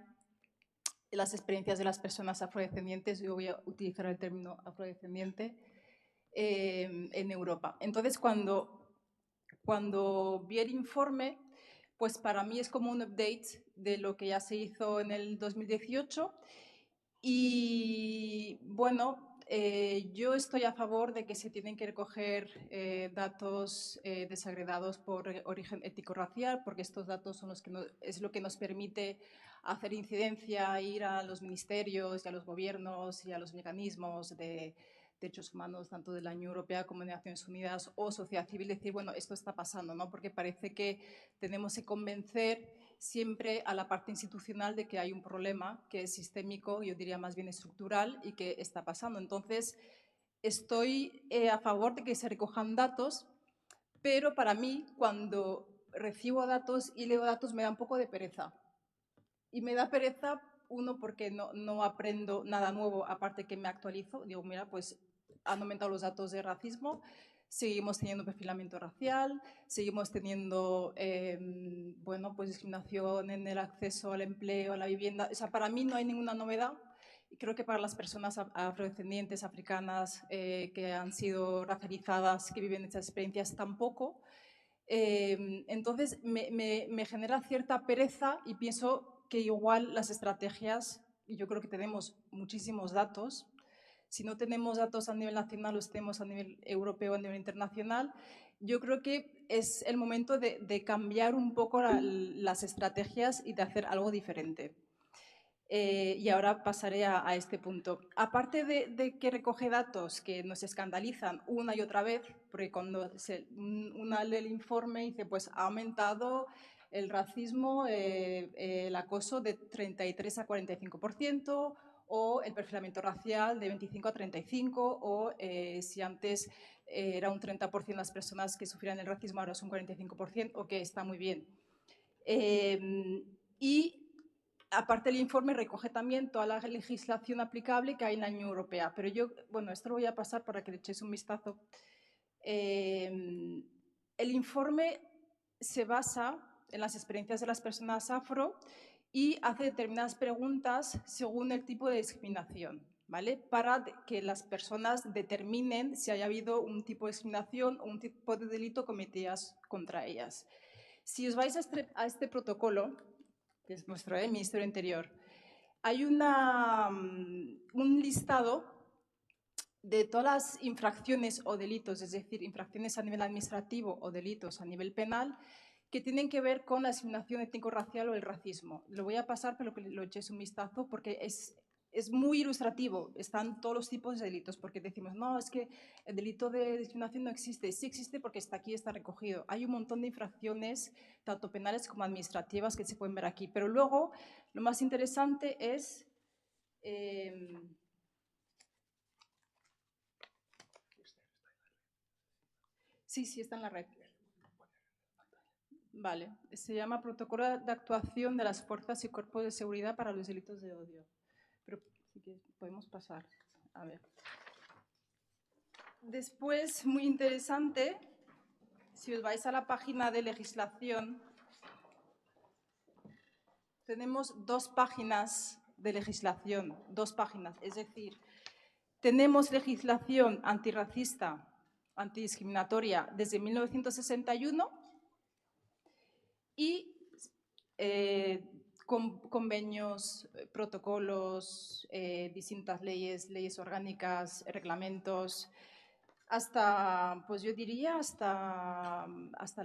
las experiencias de las personas afrodescendientes, yo voy a utilizar el término afrodescendiente, en Europa. Entonces, cuando vi el informe, pues para mí es como un update de lo que ya se hizo en el 2018 y bueno, yo estoy a favor de que se tienen que recoger datos desagregados por origen ético-racial, porque estos datos son es lo que nos permite hacer incidencia, ir a los ministerios y a los gobiernos y a los mecanismos de derechos humanos, tanto de la Unión Europea como de Naciones Unidas o sociedad civil, decir, bueno, esto está pasando, ¿no? Porque parece que tenemos que convencer siempre a la parte institucional de que hay un problema que es sistémico, yo diría más bien estructural, y que está pasando. Entonces, estoy a favor de que se recojan datos, pero para mí, cuando recibo datos y leo datos, me da un poco de pereza. Y me da pereza, uno, porque no aprendo nada nuevo, aparte que me actualizo. Digo, mira, pues han aumentado los datos de racismo, seguimos teniendo perfilamiento racial, seguimos teniendo, bueno, pues discriminación en el acceso al empleo, a la vivienda. O sea, para mí no hay ninguna novedad. Y creo que para las personas afrodescendientes, africanas, que han sido racializadas, que viven estas experiencias, tampoco. Entonces, me genera cierta pereza y pienso que igual las estrategias, y yo creo que tenemos muchísimos datos, si no tenemos datos a nivel nacional, los tenemos a nivel europeo, a nivel internacional, yo creo que es el momento de cambiar un poco las estrategias y de hacer algo diferente. Y ahora pasaré a este punto. Aparte de que recoge datos que nos escandalizan una y otra vez, porque cuando una lee el informe dice, pues ha aumentado el racismo, el acoso de 33 a 45%, o el perfilamiento racial de 25 a 35, o si antes era un 30% las personas que sufrían el racismo, ahora es un 45%, o que está muy bien. Y aparte, el informe recoge también toda la legislación aplicable que hay en la Unión Europea. Pero yo, bueno, esto lo voy a pasar para que le echéis un vistazo. El informe se basa en las experiencias de las personas afro y hace determinadas preguntas según el tipo de discriminación, ¿vale? Para que las personas determinen si haya habido un tipo de discriminación o un tipo de delito cometidas contra ellas. Si os vais a este protocolo, que es nuestro Ministerio del Interior, hay un listado de todas las infracciones o delitos, es decir, infracciones a nivel administrativo o delitos a nivel penal, que tienen que ver con la discriminación étnico-racial o el racismo. Lo voy a pasar, pero que lo echéis un vistazo, porque es es muy ilustrativo, están todos los tipos de delitos, porque decimos, no, es que el delito de discriminación no existe. Sí existe porque está aquí, está recogido. Hay un montón de infracciones, tanto penales como administrativas, que se pueden ver aquí. Pero luego, lo más interesante es… sí, está en la red. Vale, se llama Protocolo de Actuación de las Fuerzas y Cuerpos de Seguridad para los Delitos de Odio. Pero sí que podemos pasar. A ver. Después, muy interesante, si os vais a la página de legislación, tenemos 2 páginas de legislación, 2 páginas. Es decir, tenemos legislación antirracista, antidiscriminatoria desde 1961 y convenios, protocolos, distintas leyes orgánicas, reglamentos, hasta, pues yo diría, hasta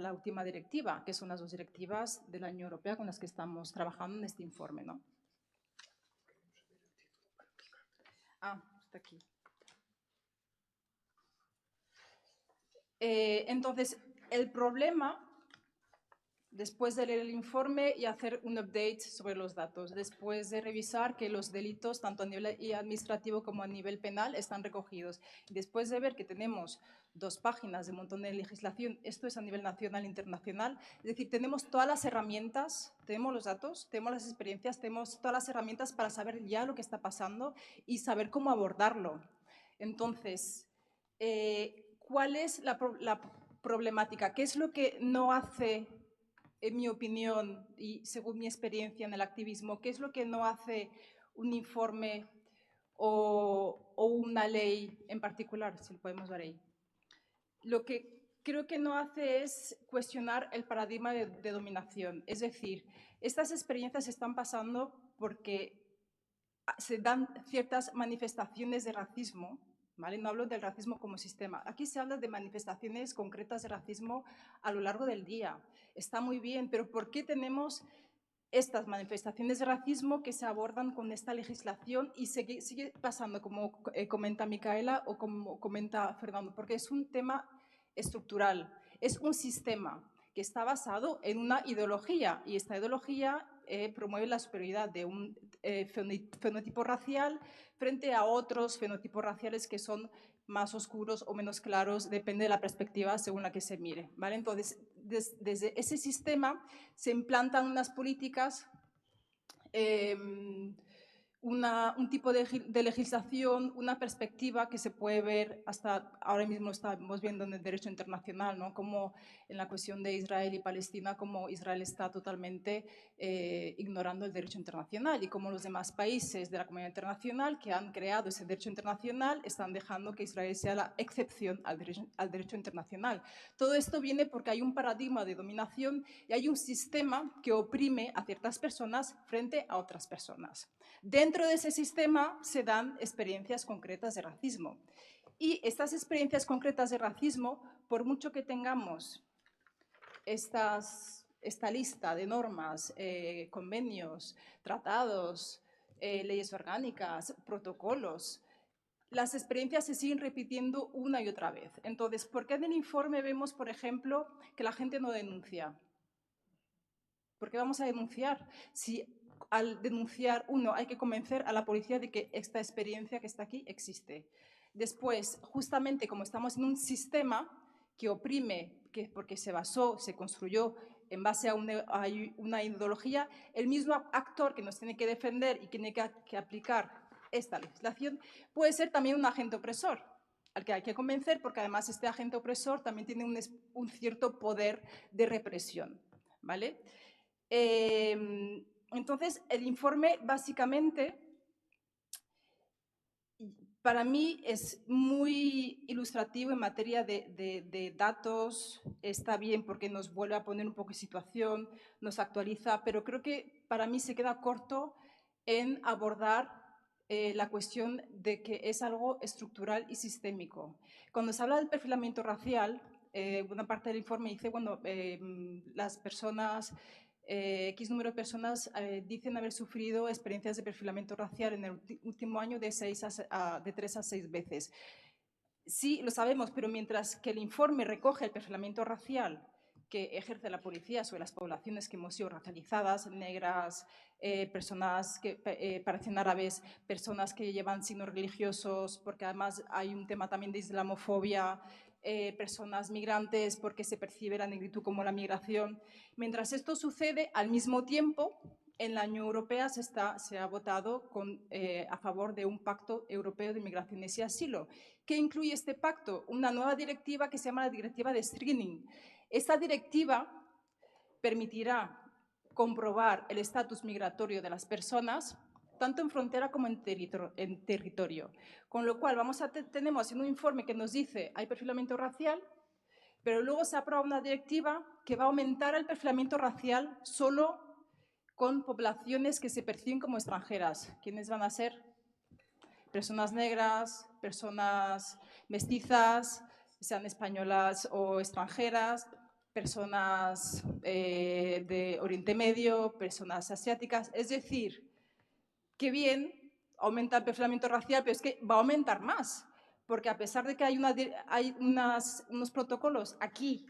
la última directiva, que son las 2 directivas de la Unión Europea con las que estamos trabajando en este informe, ¿no? Está aquí. Entonces, el problema, después de leer el informe y hacer un update sobre los datos, después de revisar que los delitos, tanto a nivel administrativo como a nivel penal, están recogidos, después de ver que tenemos 2 páginas de un montón de legislación, esto es a nivel nacional e internacional, es decir, tenemos todas las herramientas, tenemos los datos, tenemos las experiencias, tenemos todas las herramientas para saber ya lo que está pasando y saber cómo abordarlo. Entonces, ¿cuál es la problemática? ¿Qué es lo que no hace, en mi opinión y según mi experiencia en el activismo, qué es lo que no hace un informe o una ley en particular, si lo podemos ver ahí? Lo que creo que no hace es cuestionar el paradigma de dominación. Es decir, estas experiencias están pasando porque se dan ciertas manifestaciones de racismo, ¿vale? No hablo del racismo como sistema. Aquí se habla de manifestaciones concretas de racismo a lo largo del día. Está muy bien, pero ¿por qué tenemos estas manifestaciones de racismo que se abordan con esta legislación y sigue pasando, como comenta Micaela o como comenta Fernando? Porque es un tema estructural, es un sistema que está basado en una ideología y esta ideología promueve la superioridad de un fenotipo racial frente a otros fenotipos raciales que son más oscuros o menos claros, depende de la perspectiva según la que se mire, ¿vale? Entonces, desde ese sistema se implantan unas políticas, un tipo de legislación, una perspectiva que se puede ver hasta ahora mismo estamos viendo en el derecho internacional, ¿no? Como en la cuestión de Israel y Palestina, como Israel está totalmente ignorando el derecho internacional y como los demás países de la comunidad internacional que han creado ese derecho internacional están dejando que Israel sea la excepción al derecho internacional. Todo esto viene porque hay un paradigma de dominación y hay un sistema que oprime a ciertas personas frente a otras personas. Dentro de ese sistema se dan experiencias concretas de racismo. Y estas experiencias concretas de racismo, por mucho que tengamos esta lista de normas, convenios, tratados, leyes orgánicas, protocolos, las experiencias se siguen repitiendo una y otra vez. Entonces, ¿por qué en el informe vemos, por ejemplo, que la gente no denuncia? ¿Por qué vamos a denunciar? Si al denunciar, uno, hay que convencer a la policía de que esta experiencia que está aquí existe. Después, justamente como estamos en un sistema que oprime, que porque se basó, se construyó en base a una ideología, el mismo actor que nos tiene que defender y tiene que aplicar esta legislación puede ser también un agente opresor, al que hay que convencer porque además este agente opresor también tiene un cierto poder de represión, ¿vale? Entonces, el informe básicamente para mí es muy ilustrativo en materia de datos, está bien porque nos vuelve a poner un poco en situación, nos actualiza, pero creo que para mí se queda corto en abordar la cuestión de que es algo estructural y sistémico. Cuando se habla del perfilamiento racial, una parte del informe dice, bueno, las personas X número de personas dicen haber sufrido experiencias de perfilamiento racial en el último año de 3 a 6 veces. Sí, lo sabemos, pero mientras que el informe recoge el perfilamiento racial que ejerce la policía sobre las poblaciones que hemos sido racializadas, negras, personas que parecen árabes, personas que llevan signos religiosos, porque además hay un tema también de islamofobia, personas migrantes porque se percibe la negritud como la migración. Mientras esto sucede, al mismo tiempo, en la Unión Europea se ha votado a favor de un pacto europeo de migraciones y asilo. ¿Qué incluye este pacto? Una nueva directiva que se llama la Directiva de Screening. Esta directiva permitirá comprobar el estatus migratorio de las personas, tanto en frontera como en territorio. Con lo cual, tenemos en un informe que nos dice hay perfilamiento racial, pero luego se aprueba una directiva que va a aumentar el perfilamiento racial solo con poblaciones que se perciben como extranjeras. ¿Quiénes van a ser? Personas negras, personas mestizas, sean españolas o extranjeras, personas de Oriente Medio, personas asiáticas. Es decir, que bien, aumenta el perfilamiento racial, pero es que va a aumentar más, porque a pesar de que hay unos protocolos aquí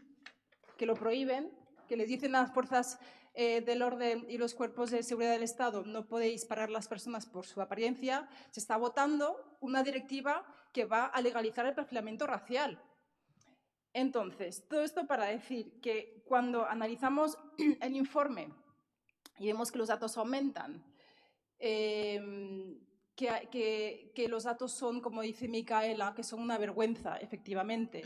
que lo prohíben, que les dicen a las fuerzas del orden y los cuerpos de seguridad del Estado no podéis parar las personas por su apariencia, se está votando una directiva que va a legalizar el perfilamiento racial. Entonces, todo esto para decir que cuando analizamos el informe y vemos que los datos aumentan, que los datos son, como dice Micaela, que son una vergüenza, efectivamente,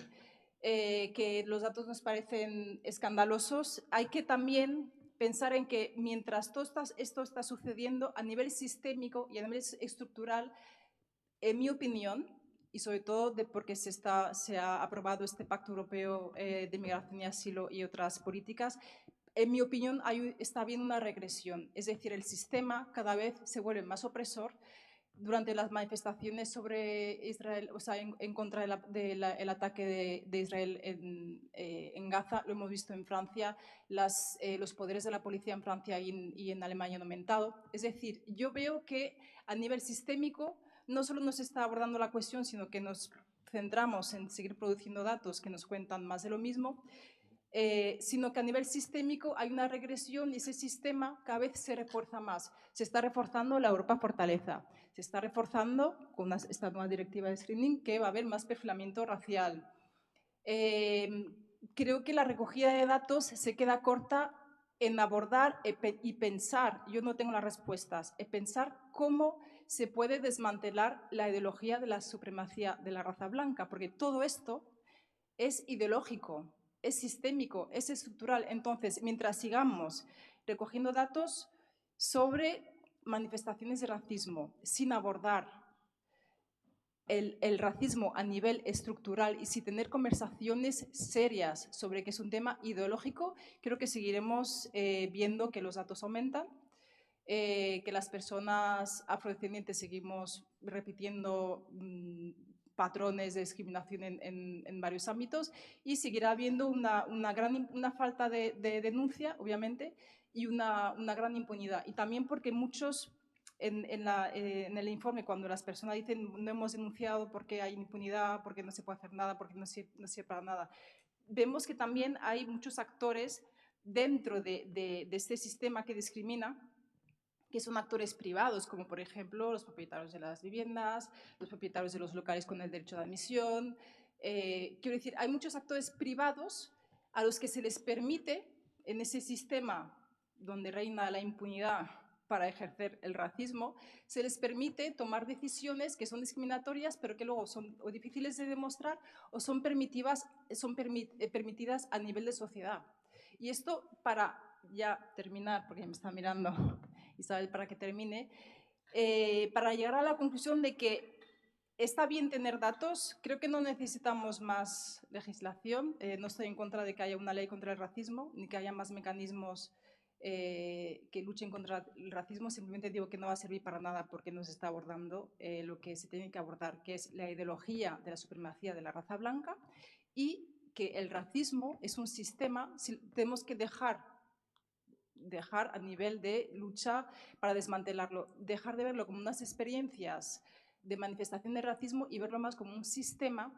que los datos nos parecen escandalosos, hay que también pensar en que mientras esto está sucediendo a nivel sistémico y a nivel estructural, en mi opinión, y sobre todo porque se ha aprobado este Pacto Europeo de Migración y Asilo y otras políticas, en mi opinión está habiendo una regresión. Es decir, el sistema cada vez se vuelve más opresor. Durante las manifestaciones sobre Israel, o sea, en contra del ataque de Israel en Gaza, lo hemos visto en Francia, los poderes de la policía en Francia y en Alemania han aumentado. Es decir, yo veo que a nivel sistémico no solo nos está abordando la cuestión, sino que nos centramos en seguir produciendo datos que nos cuentan más de lo mismo, sino que a nivel sistémico hay una regresión y ese sistema cada vez se refuerza más. Se está reforzando la Europa Fortaleza, se está reforzando con esta nueva directiva de screening que va a haber más perfilamiento racial. Creo que la recogida de datos se queda corta en abordar y pensar, yo no tengo las respuestas, en pensar cómo se puede desmantelar la ideología de la supremacía de la raza blanca, porque todo esto es ideológico, es sistémico, es estructural. Entonces, mientras sigamos recogiendo datos sobre manifestaciones de racismo sin abordar el racismo a nivel estructural y sin tener conversaciones serias sobre que es un tema ideológico, creo que seguiremos viendo que los datos aumentan, que las personas afrodescendientes seguimos repitiendo patrones de discriminación en varios ámbitos y seguirá habiendo una falta de denuncia, obviamente, y una gran impunidad. Y también porque muchos, en el informe, cuando las personas dicen no hemos denunciado porque hay impunidad, porque no se puede hacer nada, porque no sirve para nada, vemos que también hay muchos actores dentro de este sistema que discrimina, que son actores privados, como por ejemplo los propietarios de las viviendas, los propietarios de los locales con el derecho de admisión. Quiero decir, hay muchos actores privados a los que se les permite, en ese sistema donde reina la impunidad para ejercer el racismo, se les permite tomar decisiones que son discriminatorias, pero que luego son o difíciles de demostrar o son permitidas a nivel de sociedad. Y esto, para ya terminar, porque me está mirando Isabel para que termine, para llegar a la conclusión de que está bien tener datos, creo que no necesitamos más legislación, no estoy en contra de que haya una ley contra el racismo, ni que haya más mecanismos que luchen contra el racismo, simplemente digo que no va a servir para nada porque no se está abordando lo que se tiene que abordar, que es la ideología de la supremacía de la raza blanca y que el racismo es un sistema, tenemos que dejar dejar a nivel de lucha para desmantelarlo, dejar de verlo como unas experiencias de manifestación de racismo y verlo más como un sistema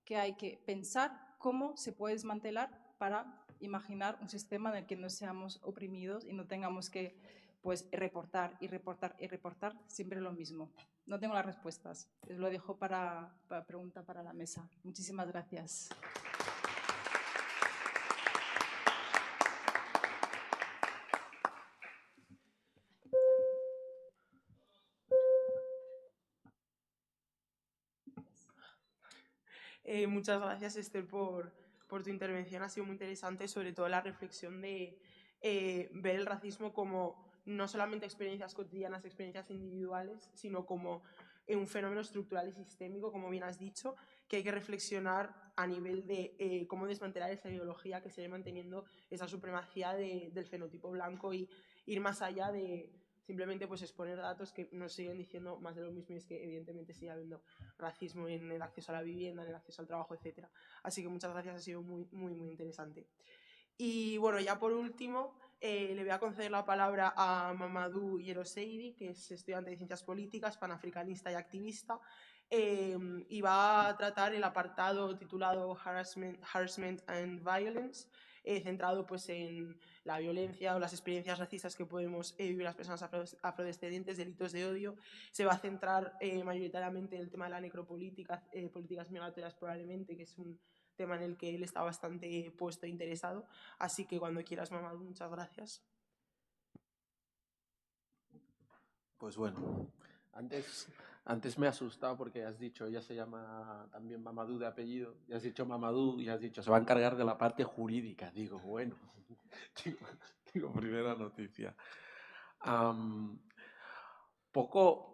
que hay que pensar cómo se puede desmantelar para imaginar un sistema en el que no seamos oprimidos y no tengamos que pues reportar y reportar y reportar siempre lo mismo. No tengo las respuestas, lo dejo para pregunta para la mesa. Muchísimas gracias. Muchas gracias, Esther, por tu intervención. Ha sido muy interesante, sobre todo la reflexión de ver el racismo como no solamente experiencias cotidianas, experiencias individuales, sino como un fenómeno estructural y sistémico, como bien has dicho, que hay que reflexionar a nivel de cómo desmantelar esa ideología que sigue manteniendo esa supremacía del fenotipo blanco y ir más allá de simplemente pues exponer datos que nos siguen diciendo más de lo mismo, y es que evidentemente sigue habiendo racismo en el acceso a la vivienda, en el acceso al trabajo, etc. Así que muchas gracias, ha sido muy, muy, muy interesante. Y bueno, ya por último, le voy a conceder la palabra a Mamadou Yeroseidi, que es estudiante de Ciencias Políticas, panafricanista y activista, y va a tratar el apartado titulado Harassment and Violence, centrado pues en la violencia o las experiencias racistas que podemos vivir las personas afrodescendientes, delitos de odio. Se va a centrar mayoritariamente en el tema de la necropolítica, políticas migratorias probablemente, que es un tema en el que él está bastante puesto e interesado. Así que cuando quieras, Mamadou, muchas gracias. Pues bueno, antes me he asustado porque has dicho, ella se llama también Mamadou de apellido, y has dicho Mamadou y has dicho, se va a encargar de la parte jurídica. Digo, bueno, digo primera noticia. Poco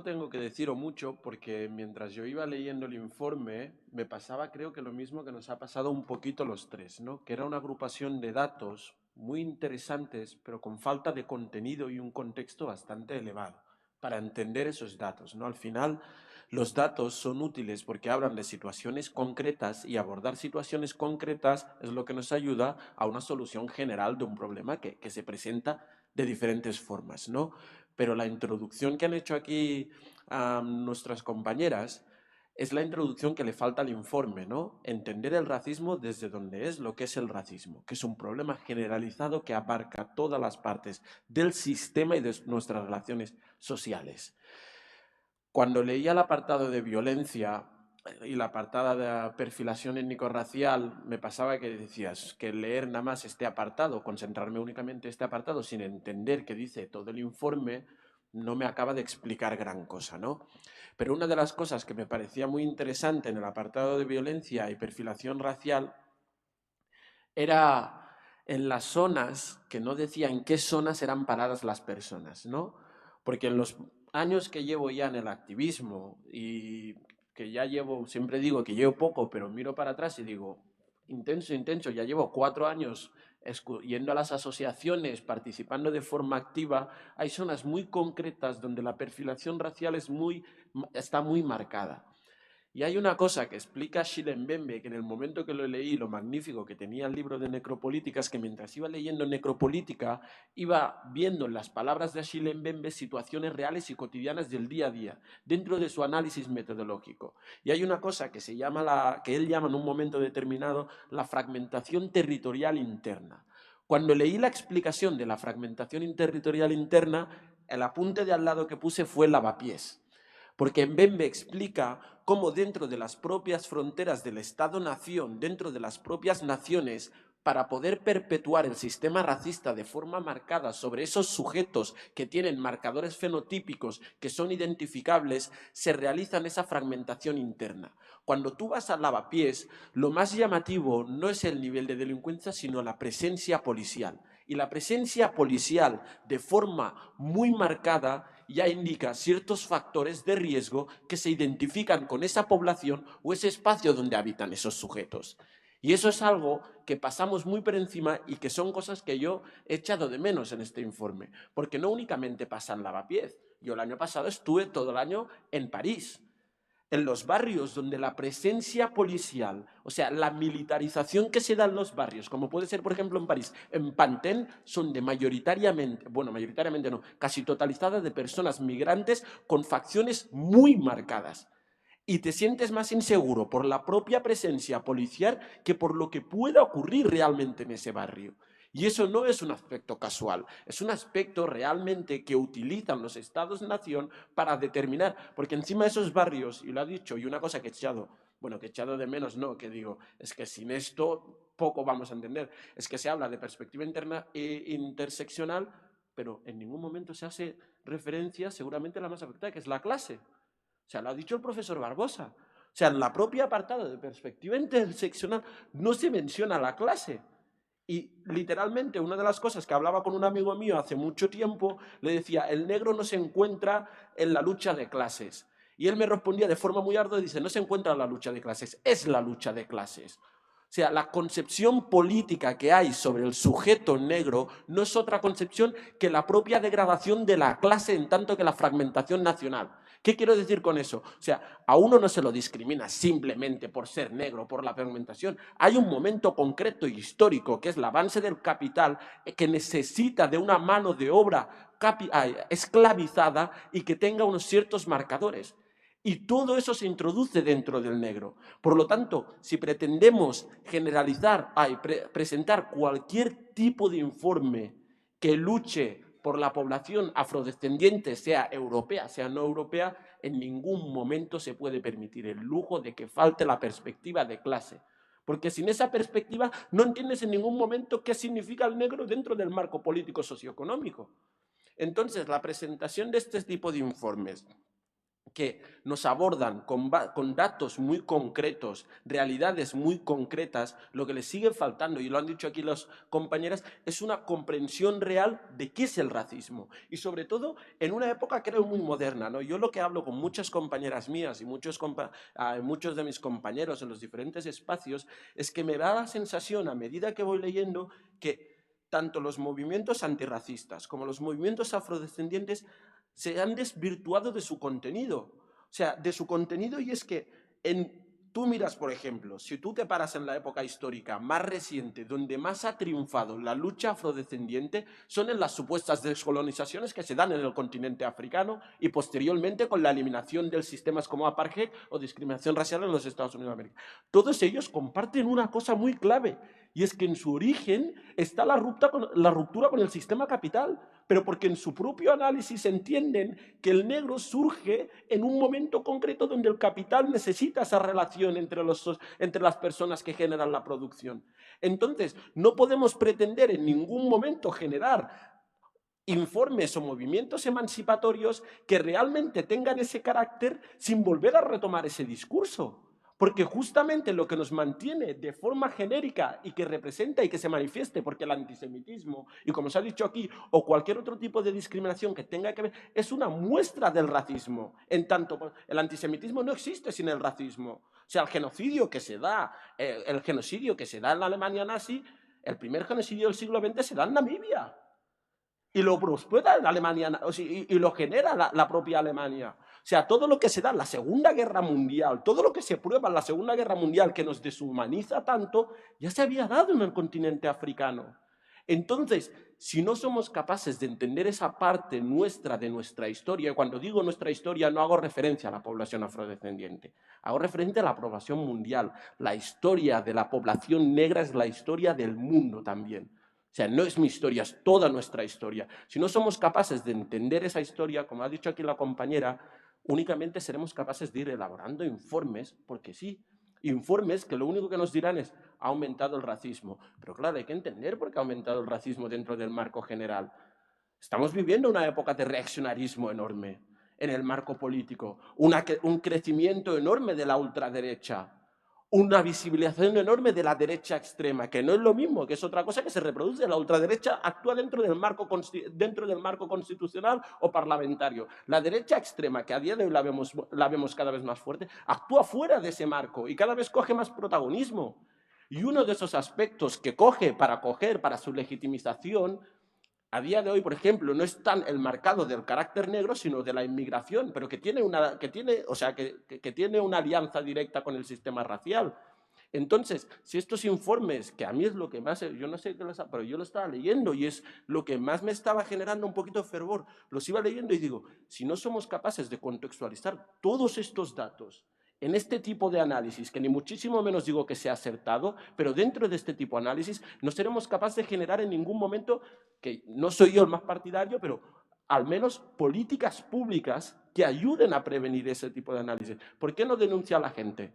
tengo que decir o mucho, porque mientras yo iba leyendo el informe, me pasaba creo que lo mismo que nos ha pasado un poquito los tres, ¿no? Que era una agrupación de datos muy interesantes, pero con falta de contenido y un contexto bastante elevado para entender esos datos, ¿no? Al final, los datos son útiles porque hablan de situaciones concretas, y abordar situaciones concretas es lo que nos ayuda a una solución general de un problema que se presenta de diferentes formas, ¿no? Pero la introducción que han hecho aquí nuestras compañeras es la introducción que le falta al informe, ¿no? Entender el racismo desde donde es lo que es el racismo, que es un problema generalizado que abarca todas las partes del sistema y de nuestras relaciones sociales. Cuando leía el apartado de violencia y la apartada de perfilación étnico-racial, me pasaba que decías que leer nada más este apartado, concentrarme únicamente en este apartado sin entender qué dice todo el informe, no me acaba de explicar gran cosa, ¿no? Pero una de las cosas que me parecía muy interesante en el apartado de violencia y perfilación racial era en las zonas, que no decía en qué zonas eran paradas las personas, ¿no? Porque en los años que llevo ya en el activismo, y que ya llevo, siempre digo que llevo poco, pero miro para atrás y digo, intenso, ya llevo 4 años yendo a las asociaciones, participando de forma activa, hay zonas muy concretas donde la perfilación racial está muy marcada. Y hay una cosa que explica Achille Mbembe, que en el momento que lo leí, lo magnífico que tenía el libro de Necropolítica, es que mientras iba leyendo Necropolítica, iba viendo en las palabras de Achille Mbembe situaciones reales y cotidianas del día a día, dentro de su análisis metodológico. Y hay una cosa que que él llama en un momento determinado la fragmentación territorial interna. Cuando leí la explicación de la fragmentación territorial interna, el apunte de al lado que puse fue lavapiés. Porque Mbembe explica cómo dentro de las propias fronteras del Estado-nación, dentro de las propias naciones, para poder perpetuar el sistema racista de forma marcada sobre esos sujetos que tienen marcadores fenotípicos que son identificables, se realiza esa fragmentación interna. Cuando tú vas al lavapiés, lo más llamativo no es el nivel de delincuencia, sino la presencia policial. Y la presencia policial, de forma muy marcada, ya indica ciertos factores de riesgo que se identifican con esa población o ese espacio donde habitan esos sujetos. Y eso es algo que pasamos muy por encima y que son cosas que yo he echado de menos en este informe, porque no únicamente pasa en Lavapiés. Yo el año pasado estuve todo el año en París. en los barrios donde la presencia policial, o sea, la militarización que se da en los barrios, como puede ser, por ejemplo, en París, en Pantin, son de mayoritariamente, bueno, mayoritariamente no, casi totalizada de personas migrantes con facciones muy marcadas. Y te sientes más inseguro por la propia presencia policial que por lo que pueda ocurrir realmente en ese barrio. Y eso no es un aspecto casual, es un aspecto realmente que utilizan los estados-nación para determinar, porque encima de esos barrios, y lo ha dicho, y una cosa que he echado, bueno, que he echado de menos, no, que digo, es que sin esto poco vamos a entender, es que se habla de perspectiva interna e interseccional, pero en ningún momento se hace referencia seguramente a la más afectada, que es la clase. O sea, lo ha dicho el profesor Barbosa. O sea, en la propia apartado de perspectiva interseccional no se menciona la clase. Y literalmente una de las cosas que hablaba con un amigo mío hace mucho tiempo, le decía, el negro no se encuentra en la lucha de clases. Y él me respondía de forma muy ardua y dice, no se encuentra en la lucha de clases, es la lucha de clases. O sea, la concepción política que hay sobre el sujeto negro no es otra concepción que la propia degradación de la clase en tanto que la fragmentación nacional. ¿Qué quiero decir con eso? O sea, a uno no se lo discrimina simplemente por ser negro, por la fragmentación. Hay un momento concreto e histórico, que es el avance del capital, que necesita de una mano de obra esclavizada y que tenga unos ciertos marcadores. Y todo eso se introduce dentro del negro. Por lo tanto, si pretendemos generalizar, presentar cualquier tipo de informe que luche por la población afrodescendiente, sea europea, sea no europea, en ningún momento se puede permitir el lujo de que falte la perspectiva de clase. Porque sin esa perspectiva no entiendes en ningún momento qué significa el negro dentro del marco político socioeconómico. Entonces, la presentación de este tipo de informes que nos abordan con datos muy concretos, realidades muy concretas, lo que les sigue faltando, y lo han dicho aquí las compañeras, es una comprensión real de qué es el racismo. Y sobre todo en una época creo muy moderna, ¿no? Yo lo que hablo con muchas compañeras mías y muchos de mis compañeros en los diferentes espacios es que me da la sensación a medida que voy leyendo que tanto los movimientos antirracistas como los movimientos afrodescendientes se han desvirtuado de su contenido. O sea, de su contenido, y es que tú miras, por ejemplo, si tú te paras en la época histórica más reciente, donde más ha triunfado la lucha afrodescendiente, son en las supuestas descolonizaciones que se dan en el continente africano y posteriormente con la eliminación de sistemas como apartheid o discriminación racial en los Estados Unidos de América. Todos ellos comparten una cosa muy clave, y es que en su origen está la ruptura con el sistema capital, pero porque en su propio análisis entienden que el negro surge en un momento concreto donde el capital necesita esa relación entre las personas que generan la producción. Entonces, no podemos pretender en ningún momento generar informes o movimientos emancipatorios que realmente tengan ese carácter sin volver a retomar ese discurso. Porque justamente lo que nos mantiene de forma genérica y que representa y que se manifieste, porque el antisemitismo, y como se ha dicho aquí, o cualquier otro tipo de discriminación que tenga que ver, es una muestra del racismo. En tanto, el antisemitismo no existe sin el racismo. O sea, el genocidio que se da en la Alemania nazi, el primer genocidio del siglo XX se da en Namibia. Y lo prospera en Alemania, y lo genera la propia Alemania. O sea, todo lo que se da en la Segunda Guerra Mundial, todo lo que se prueba en la Segunda Guerra Mundial que nos deshumaniza tanto, ya se había dado en el continente africano. Entonces, si no somos capaces de entender esa parte nuestra de nuestra historia, y cuando digo nuestra historia no hago referencia a la población afrodescendiente, hago referencia a la población mundial. La historia de la población negra es la historia del mundo también. O sea, no es mi historia, es toda nuestra historia. Si no somos capaces de entender esa historia, como ha dicho aquí la compañera, únicamente seremos capaces de ir elaborando informes, porque sí, informes que lo único que nos dirán es ha aumentado el racismo. Pero claro, hay que entender por qué ha aumentado el racismo dentro del marco general. Estamos viviendo una época de reaccionarismo enorme en el marco político, un crecimiento enorme de la ultraderecha, una visibilización enorme de la derecha extrema, que no es lo mismo, que es otra cosa que se reproduce. La ultraderecha actúa dentro del marco constitucional o parlamentario. La derecha extrema, que a día de hoy la vemos cada vez más fuerte, actúa fuera de ese marco y cada vez coge más protagonismo. Y uno de esos aspectos que coge para su legitimización a día de hoy, por ejemplo, no es tan el marcado del carácter negro, sino de la inmigración, pero que tiene una alianza directa con el sistema racial. Entonces, si estos informes, que a mí es lo que más, yo no sé qué pero yo lo estaba leyendo y es lo que más me estaba generando un poquito de fervor, los iba leyendo y digo, si no somos capaces de contextualizar todos estos datos en este tipo de análisis, que ni muchísimo menos digo que sea acertado, pero dentro de este tipo de análisis no seremos capaces de generar en ningún momento, que no soy yo el más partidario, pero al menos políticas públicas que ayuden a prevenir ese tipo de análisis. ¿Por qué no denuncia a la gente?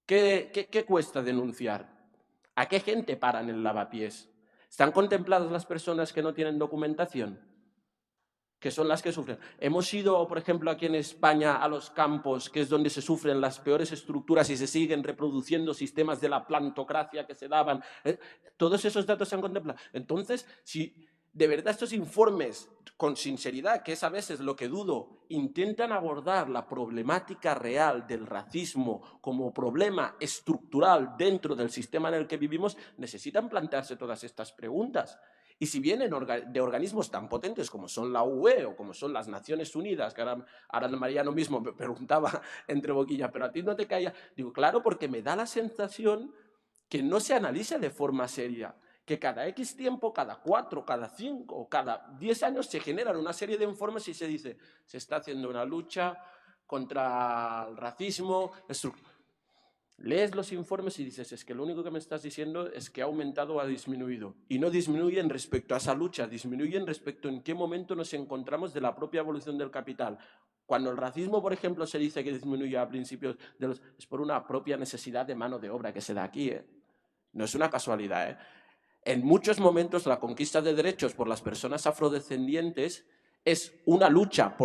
¿Qué cuesta denunciar? ¿A qué gente paran en lavapiés? ¿Están contempladas las personas que no tienen documentación? Que son las que sufren. Hemos ido, por ejemplo, aquí en España a los campos, que es donde se sufren las peores estructuras y se siguen reproduciendo sistemas de la plantocracia que se daban. Todos esos datos se han contemplado. Entonces, si de verdad estos informes, con sinceridad, que es a veces lo que dudo, intentan abordar la problemática real del racismo como problema estructural dentro del sistema en el que vivimos, necesitan plantearse todas estas preguntas. Y si vienen de organismos tan potentes como son la UE o como son las Naciones Unidas, que ahora Mariano mismo me preguntaba entre boquillas, pero a ti no te caía. Digo, claro, porque me da la sensación que no se analiza de forma seria, que cada X tiempo, cada 4, cada 5 o cada 10 años se generan una serie de informes y se dice, se está haciendo una lucha contra el racismo. Lees los informes y dices, es que lo único que me estás diciendo es que ha aumentado o ha disminuido. Y no disminuyen respecto a esa lucha, disminuyen respecto en qué momento nos encontramos de la propia evolución del capital. Cuando el racismo, por ejemplo, se dice que disminuye a principios de los... es por una propia necesidad de mano de obra que se da aquí, ¿eh? No es una casualidad, ¿eh? En muchos momentos la conquista de derechos por las personas afrodescendientes es una lucha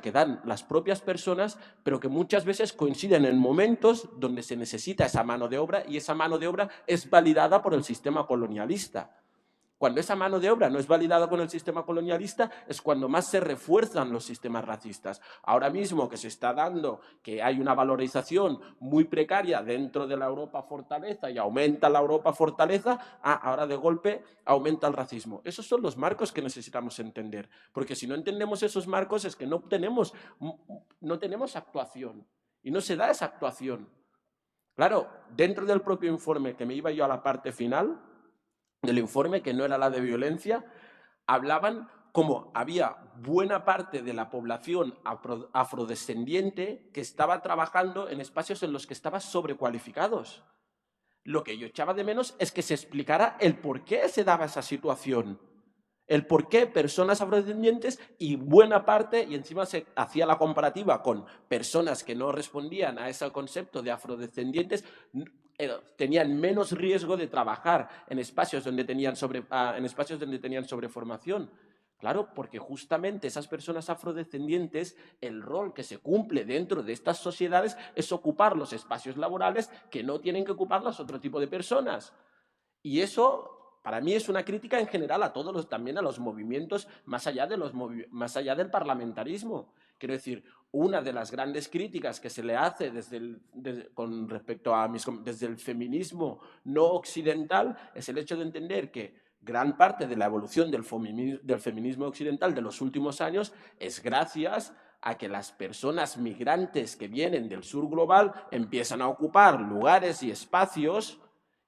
que dan las propias personas, pero que muchas veces coinciden en momentos donde se necesita esa mano de obra y esa mano de obra es validada por el sistema colonialista. Cuando esa mano de obra no es validada con el sistema colonialista es cuando más se refuerzan los sistemas racistas. Ahora mismo que se está dando que hay una valorización muy precaria dentro de la Europa fortaleza y aumenta la Europa fortaleza, ahora de golpe aumenta el racismo. Esos son los marcos que necesitamos entender, porque si no entendemos esos marcos es que no tenemos actuación y no se da esa actuación. Claro, dentro del propio informe, que me iba yo a la parte final del informe, que no era la de violencia, hablaban como había buena parte de la población afrodescendiente que estaba trabajando en espacios en los que estaban sobrecualificados. Lo que yo echaba de menos es que se explicara el por qué se daba esa situación, el por qué personas afrodescendientes y buena parte, y encima se hacía la comparativa con personas que no respondían a ese concepto de afrodescendientes, tenían menos riesgo de trabajar en espacios donde tenían sobreformación. Claro, porque justamente esas personas afrodescendientes, el rol que se cumple dentro de estas sociedades es ocupar los espacios laborales que no tienen que ocuparlos otro tipo de personas. Y eso, para mí, es una crítica en general a todos también a los movimientos más allá del parlamentarismo. Quiero decir, una de las grandes críticas que se le hace desde el feminismo no occidental es el hecho de entender que gran parte de la evolución del feminismo occidental de los últimos años es gracias a que las personas migrantes que vienen del sur global empiezan a ocupar lugares y espacios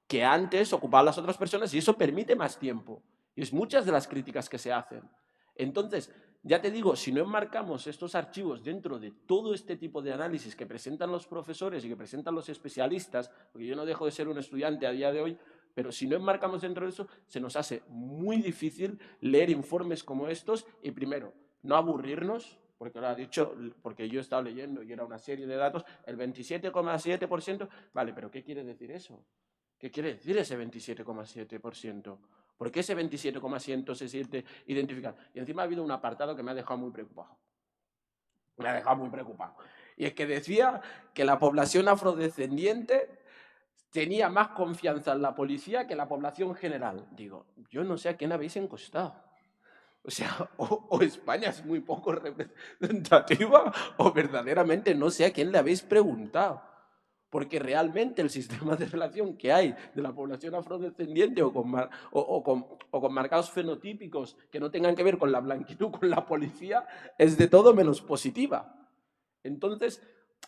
que antes ocupaban las otras personas y eso permite más tiempo. Y es muchas de las críticas que se hacen. Entonces, ya te digo, si no enmarcamos estos archivos dentro de todo este tipo de análisis que presentan los profesores y que presentan los especialistas, porque yo no dejo de ser un estudiante a día de hoy, pero si no enmarcamos dentro de eso, se nos hace muy difícil leer informes como estos y primero, no aburrirnos, porque lo ha dicho, porque yo he estado leyendo y era una serie de datos, el 27,7%, vale, pero ¿qué quiere decir eso? ¿Qué quiere decir ese 27,7%? ¿Por qué ese 27,7% se siente identificado? Y encima ha habido un apartado que me ha dejado muy preocupado. Y es que decía que la población afrodescendiente tenía más confianza en la policía que la población general. Digo, yo no sé a quién habéis encostado. O sea, o España es muy poco representativa o verdaderamente no sé a quién le habéis preguntado. porque realmente el sistema de relación que hay de la población afrodescendiente o con marcados fenotípicos que no tengan que ver con la blanquitud, con la policía, es de todo menos positiva. Entonces,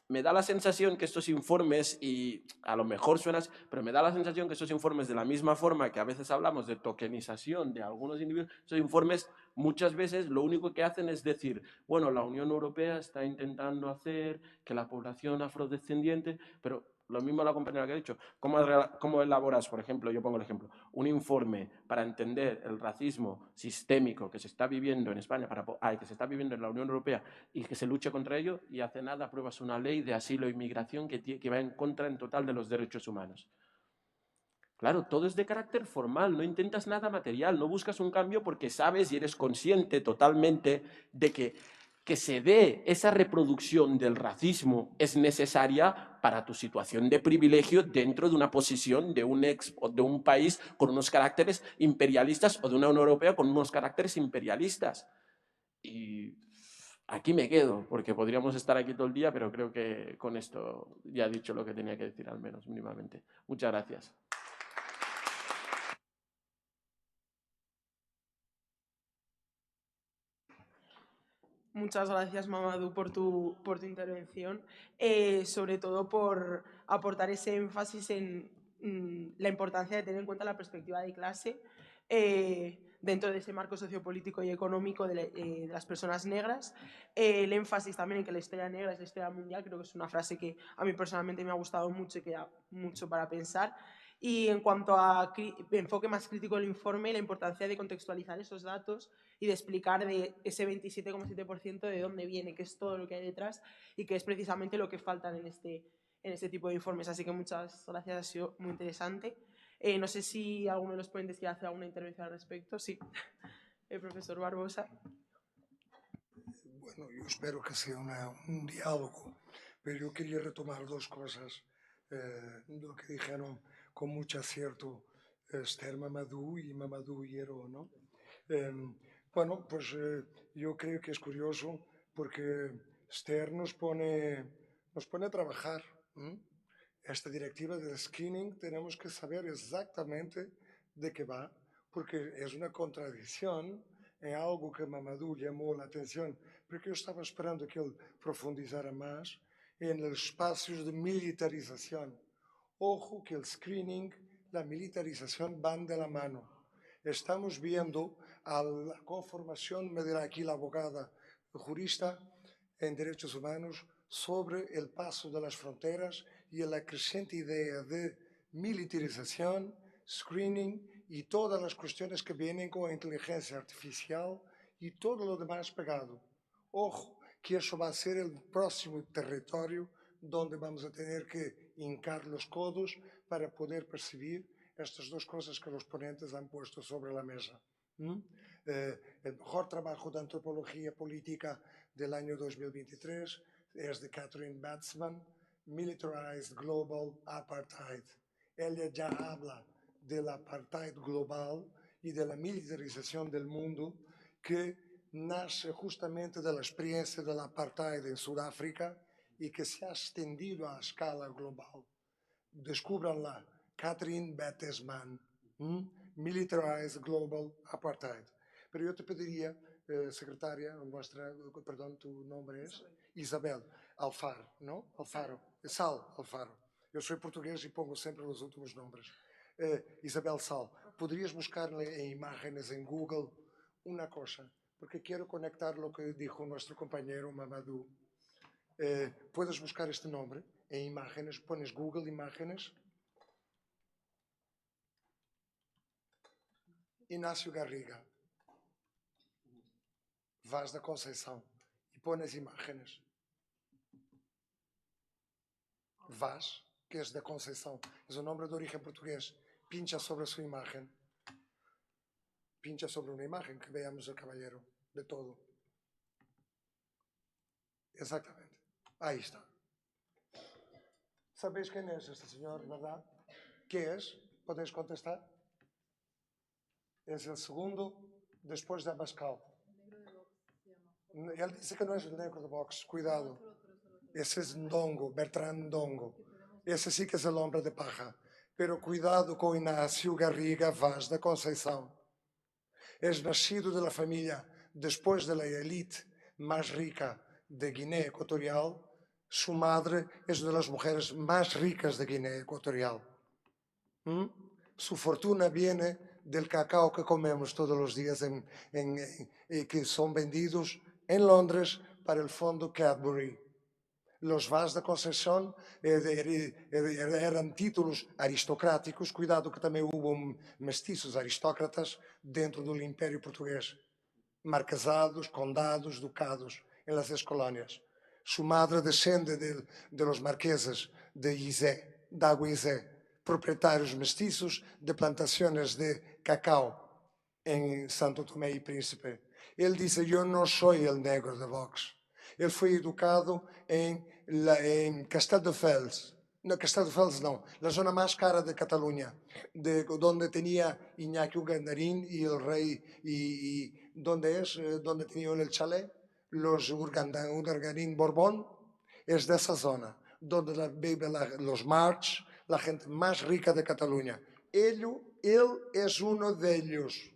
me da la sensación que estos informes, y a lo mejor suena, pero me da la sensación que estos informes, de la misma forma que a veces hablamos de tokenización de algunos individuos, estos informes muchas veces lo único que hacen es decir, bueno, la Unión Europea está intentando hacer que la población afrodescendiente, pero lo mismo la compañera que ha dicho, ¿cómo elaboras, por ejemplo, yo pongo el ejemplo, un informe para entender el racismo sistémico que se está viviendo en España, que se está viviendo en la Unión Europea y que se luche contra ello, y hace nada apruebas una ley de asilo e inmigración que va en contra en total de los derechos humanos? Claro, todo es de carácter formal, no intentas nada material, no buscas un cambio porque sabes y eres consciente totalmente de que se dé esa reproducción del racismo es necesaria para tu situación de privilegio dentro de una posición de un país con unos caracteres imperialistas o de una Unión Europea con unos caracteres imperialistas. Y aquí me quedo, porque podríamos estar aquí todo el día, pero creo que con esto ya he dicho lo que tenía que decir, al menos mínimamente. Muchas gracias. Muchas gracias, Mamadou, por tu intervención, sobre todo por aportar ese énfasis en la importancia de tener en cuenta la perspectiva de clase dentro de ese marco sociopolítico y económico de las personas negras. El énfasis también en que la historia negra es la historia mundial, creo que es una frase que a mí personalmente me ha gustado mucho y que da mucho para pensar. Y en cuanto a enfoque más crítico del informe, la importancia de contextualizar esos datos y de explicar de ese 27,7% de dónde viene, qué es todo lo que hay detrás y qué es precisamente lo que faltan en este tipo de informes. Así que muchas gracias, ha sido muy interesante. No sé si alguno de los ponentes quiere hacer alguna intervención al respecto. Sí, el profesor Barbosa. Bueno, yo espero que sea un diálogo, pero yo quería retomar dos cosas de lo que dijeron con mucho acierto Esther Mamadou y Mamadou Hierro, ¿no? Bueno, pues yo creo que es curioso porque Esther nos pone a trabajar. Esta directiva de screening tenemos que saber exactamente de qué va, porque es una contradicción en algo que Mamadou llamó la atención, porque yo estaba esperando que él profundizara más en los espacios de militarización. Ojo que el screening, la militarización van de la mano. Estamos viendo a la conformación, me dirá aquí la abogada jurista en derechos humanos, sobre el paso de las fronteras y la creciente idea de militarización, screening y todas las cuestiones que vienen con la inteligencia artificial y todo lo demás pegado. Ojo, que eso va a ser el próximo territorio donde vamos a tener que hincar los codos para poder percibir estas dos cosas que los ponentes han puesto sobre la mesa. El mejor trabajo de antropología política del año 2023 es de Catherine Batsman, Militarized Global Apartheid. Ella ya habla del apartheid global y de la militarización del mundo que nace justamente de la experiencia del apartheid en Sudáfrica y que se ha extendido a escala global. Descúbranla, Catherine Batsman, Militarized Global Apartheid. Pero yo te pediría, secretaria, perdón, tu nombre es Isabel Alfaro, ¿no? Alfaro, Sal Alfaro. Yo soy portugués y pongo siempre los últimos nombres. Isabel Sal, ¿podrías buscarle en imágenes en Google una cosa? Porque quiero conectar lo que dijo nuestro compañero Mamadou. Puedes buscar este nombre en imágenes, pones Google Imágenes. Inácio Garriga, Vaz da Conceição, y pones imágenes. Vaz, que es de Conceição, es un nombre de origen portugués. Pincha sobre su imagen. Pincha sobre una imagen que veamos el caballero, de todo. Exactamente. Ahí está. ¿Sabéis quién es este señor, verdad? ¿Qué es? ¿Podéis contestar? Es el segundo después de Abascal. Él dice que no es el negro de Vox, cuidado. Ese es Ndongo, Bertrand Ndongo. esse sí que é o homem de paja. Pero cuidado com Inácio Garriga Vaz da Conceição. Es nascido de la familia después de la élite más rica de Guinea Ecuatorial. Su madre es una de las mujeres más ricas de Guinea Ecuatorial. Su fortuna viene del cacao que comemos todos los días que son vendidos en Londres para el fondo Cadbury. Los Vaz da Conceição eran títulos aristocráticos, cuidado que também hubo mestiços aristócratas dentro do Império Português, marquesados, condados, ducados en las colonias. Su madre descende de los marqueses de Izé, de Agua Izé, propietarios mestizos de plantaciones de cacao en Santo Tomé y Príncipe. Él dice, yo no soy el negro de Vox. Él fue educado en Castelldefels. No, Castelldefels no, la zona más cara de Cataluña, donde tenía Iñaki Urdangarín y el rey, y donde tenía el chalet, los Urdangarín Borbón, es de esa zona, donde vive los March, la gente más rica de Cataluña. Él es uno de ellos.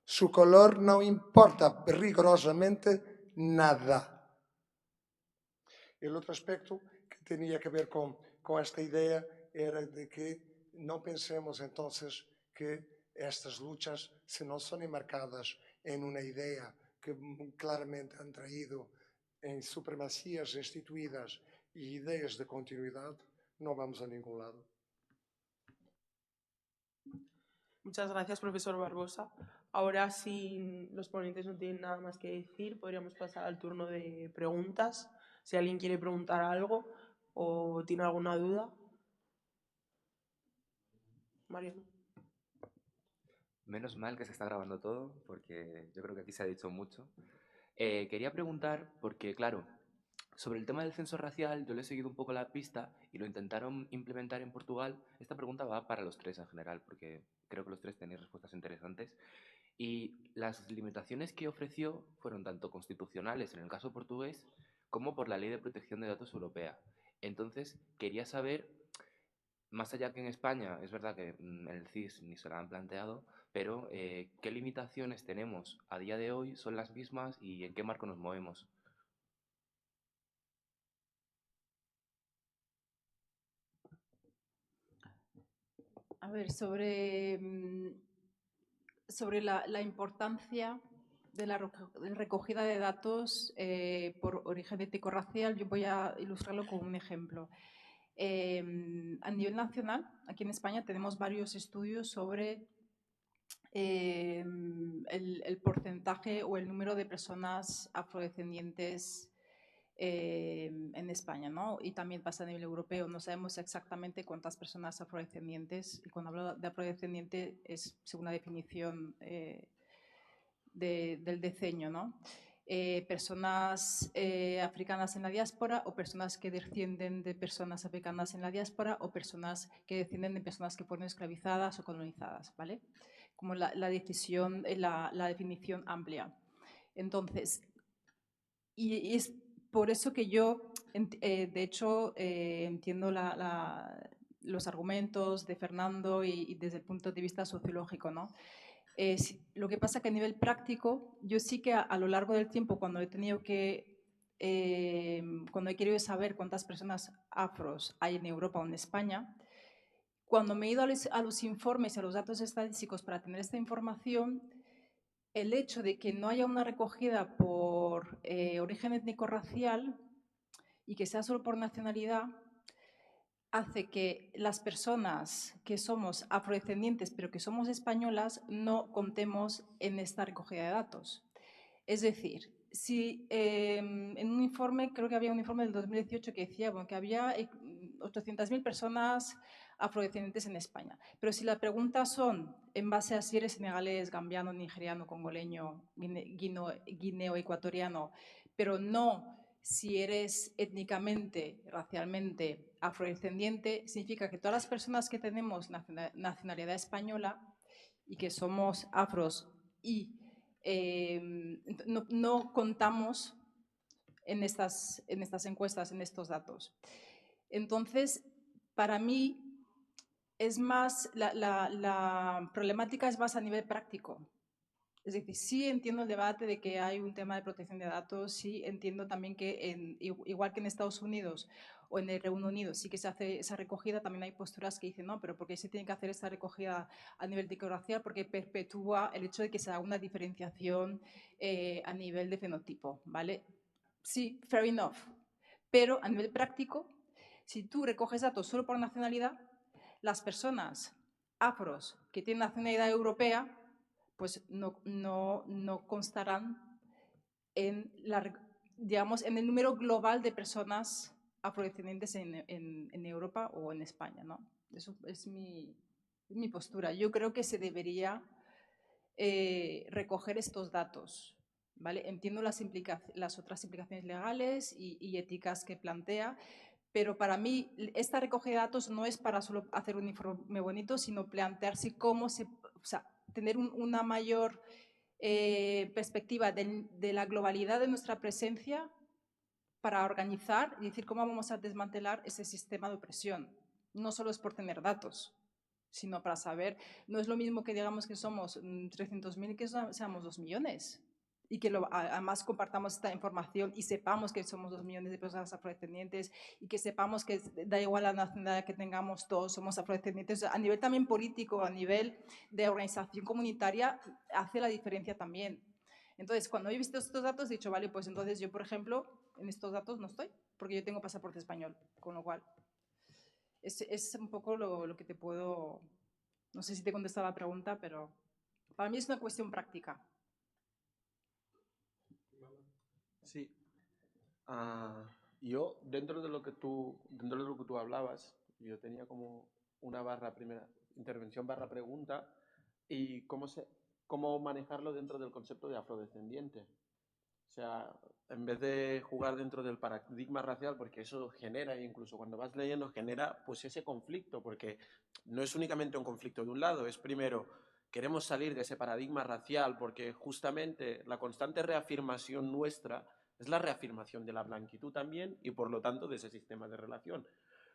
Su color no importa rigurosamente nada. El otro aspecto que tenía que ver con esta idea era de que no pensemos entonces que estas luchas, si no son enmarcadas en una idea que claramente han traído en supremacías instituidas y ideas de continuidad, no vamos a ningún lado. Muchas gracias, profesor Barbosa. Ahora, si los ponentes no tienen nada más que decir, podríamos pasar al turno de preguntas. Si alguien quiere preguntar algo o tiene alguna duda. Mariano. Menos mal que se está grabando todo, porque yo creo que aquí se ha dicho mucho. Quería preguntar, porque claro, sobre el tema del censo racial, yo le he seguido un poco la pista y lo intentaron implementar en Portugal. Esta pregunta va para los tres en general, porque creo que los tres tenéis respuestas interesantes. Y las limitaciones que ofreció fueron tanto constitucionales en el caso portugués como por la Ley de Protección de Datos Europea. Entonces, quería saber, más allá que en España, es verdad que en el CIS ni se la han planteado, pero ¿qué limitaciones tenemos a día de hoy? ¿Son las mismas y en qué marco nos movemos? A ver, sobre la importancia de la recogida de datos por origen étnico-racial, yo voy a ilustrarlo con un ejemplo. A nivel nacional, aquí en España tenemos varios estudios sobre el porcentaje o el número de personas afrodescendientes en España, ¿no? Y también pasa a nivel europeo. No sabemos exactamente cuántas personas afrodescendientes, y cuando hablo de afrodescendiente es según la definición del diseño, ¿no? Personas africanas en la diáspora o personas que descienden de personas africanas en la diáspora o personas que descienden de personas que fueron esclavizadas o colonizadas, ¿vale? Como la definición amplia. Entonces, y es por eso que yo, de hecho, entiendo los argumentos de Fernando y desde el punto de vista sociológico, ¿no? Lo que pasa que a nivel práctico, yo sí que a lo largo del tiempo, cuando he querido saber cuántas personas afros hay en Europa o en España, cuando me he ido a los informes y a los datos estadísticos para tener esta información, el hecho de que no haya una recogida por origen étnico-racial y que sea solo por nacionalidad, hace que las personas que somos afrodescendientes pero que somos españolas no contemos en esta recogida de datos. Es decir, si en un informe, creo que había un informe del 2018 que decía bueno, que había 800.000 personas afrodescendientes en España, pero si la pregunta son en base a si eres senegalés, gambiano, nigeriano, congoleño, guineo-ecuatoriano, pero no si eres étnicamente, racialmente afrodescendiente, significa que todas las personas que tenemos nacionalidad española y que somos afros y no contamos en estas encuestas, en estos datos. Entonces, Para mí, es más, la problemática es más a nivel práctico. Es decir, sí entiendo el debate de que hay un tema de protección de datos, sí entiendo también que igual que en Estados Unidos o en el Reino Unido sí que se hace esa recogida, también hay posturas que dicen, no, pero ¿por qué se tiene que hacer esta recogida a nivel eticorracial? Porque perpetúa el hecho de que se haga una diferenciación a nivel de fenotipo, ¿vale? Sí, fair enough. Pero a nivel práctico, si tú recoges datos solo por nacionalidad, las personas afros que tienen nacionalidad europea pues no constarán en, digamos, en el número global de personas afrodescendientes en Europa o en España, ¿no? Eso es mi postura. Yo creo que se debería recoger estos datos, ¿vale? Entiendo las otras implicaciones legales y éticas que plantea, pero para mí esta recogida de datos no es para solo hacer un informe bonito, sino plantearse cómo o sea, tener una mayor perspectiva de la globalidad de nuestra presencia para organizar y decir cómo vamos a desmantelar ese sistema de opresión. No solo es por tener datos, sino para saber, no es lo mismo que digamos que somos 300.000 y que seamos 2 millones. Y que además compartamos esta información y sepamos que somos 2 millones de personas afrodescendientes y que sepamos que da igual la nacionalidad que tengamos, todos somos afrodescendientes. A nivel también político, a nivel de organización comunitaria, hace la diferencia también. Entonces, cuando he visto estos datos, he dicho, vale, pues entonces yo, por ejemplo, en estos datos no estoy, porque yo tengo pasaporte español, con lo cual es un poco lo que te puedo... No sé si te he contestado la pregunta, pero para mí es una cuestión práctica. Sí. Yo, dentro de lo que tú hablabas, yo tenía como una primera intervención / pregunta, y cómo manejarlo dentro del concepto de afrodescendiente. O sea, en vez de jugar dentro del paradigma racial, porque eso genera, incluso cuando vas leyendo, genera pues ese conflicto, porque no es únicamente un conflicto de un lado, es primero, queremos salir de ese paradigma racial porque justamente la constante reafirmación nuestra es la reafirmación de la blanquitud también y por lo tanto de ese sistema de relación.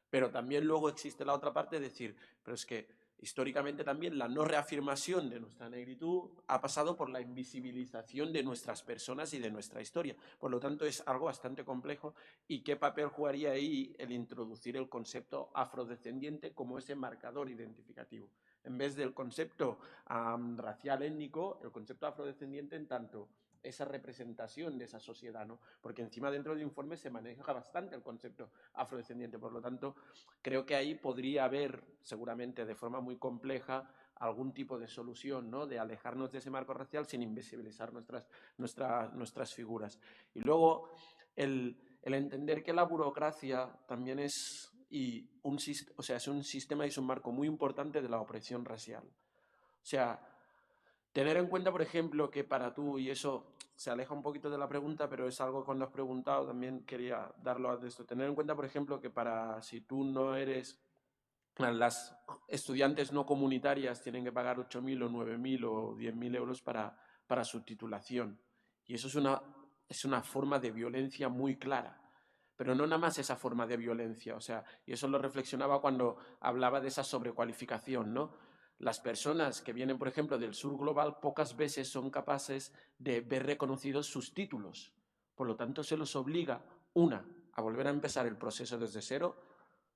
Pero también luego existe la otra parte de decir, pero es que históricamente también la no reafirmación de nuestra negritud ha pasado por la invisibilización de nuestras personas y de nuestra historia. Por lo tanto, es algo bastante complejo. ¿Y qué papel jugaría ahí el introducir el concepto afrodescendiente como ese marcador identificativo? En vez del concepto racial étnico, el concepto afrodescendiente en tanto esa representación de esa sociedad, ¿no? Porque encima dentro del informe se maneja bastante el concepto afrodescendiente, por lo tanto, creo que ahí podría haber, seguramente de forma muy compleja, algún tipo de solución, ¿no? De alejarnos de ese marco racial sin invisibilizar nuestras figuras. Y luego, el entender que la burocracia también es, es un sistema y es un marco muy importante de la opresión racial. O sea, tener en cuenta, por ejemplo, que para tú, y eso se aleja un poquito de la pregunta, pero es algo que cuando has preguntado también quería darlo a esto. Tener en cuenta, por ejemplo, que si tú no eres... Las estudiantes no comunitarias tienen que pagar 8.000 o 9.000 o 10.000 euros para su titulación. Y eso es una forma de violencia muy clara. Pero no nada más esa forma de violencia. O sea, y eso lo reflexionaba cuando hablaba de esa sobrecualificación, ¿no? Las personas que vienen, por ejemplo, del sur global pocas veces son capaces de ver reconocidos sus títulos. Por lo tanto, se los obliga, a volver a empezar el proceso desde cero,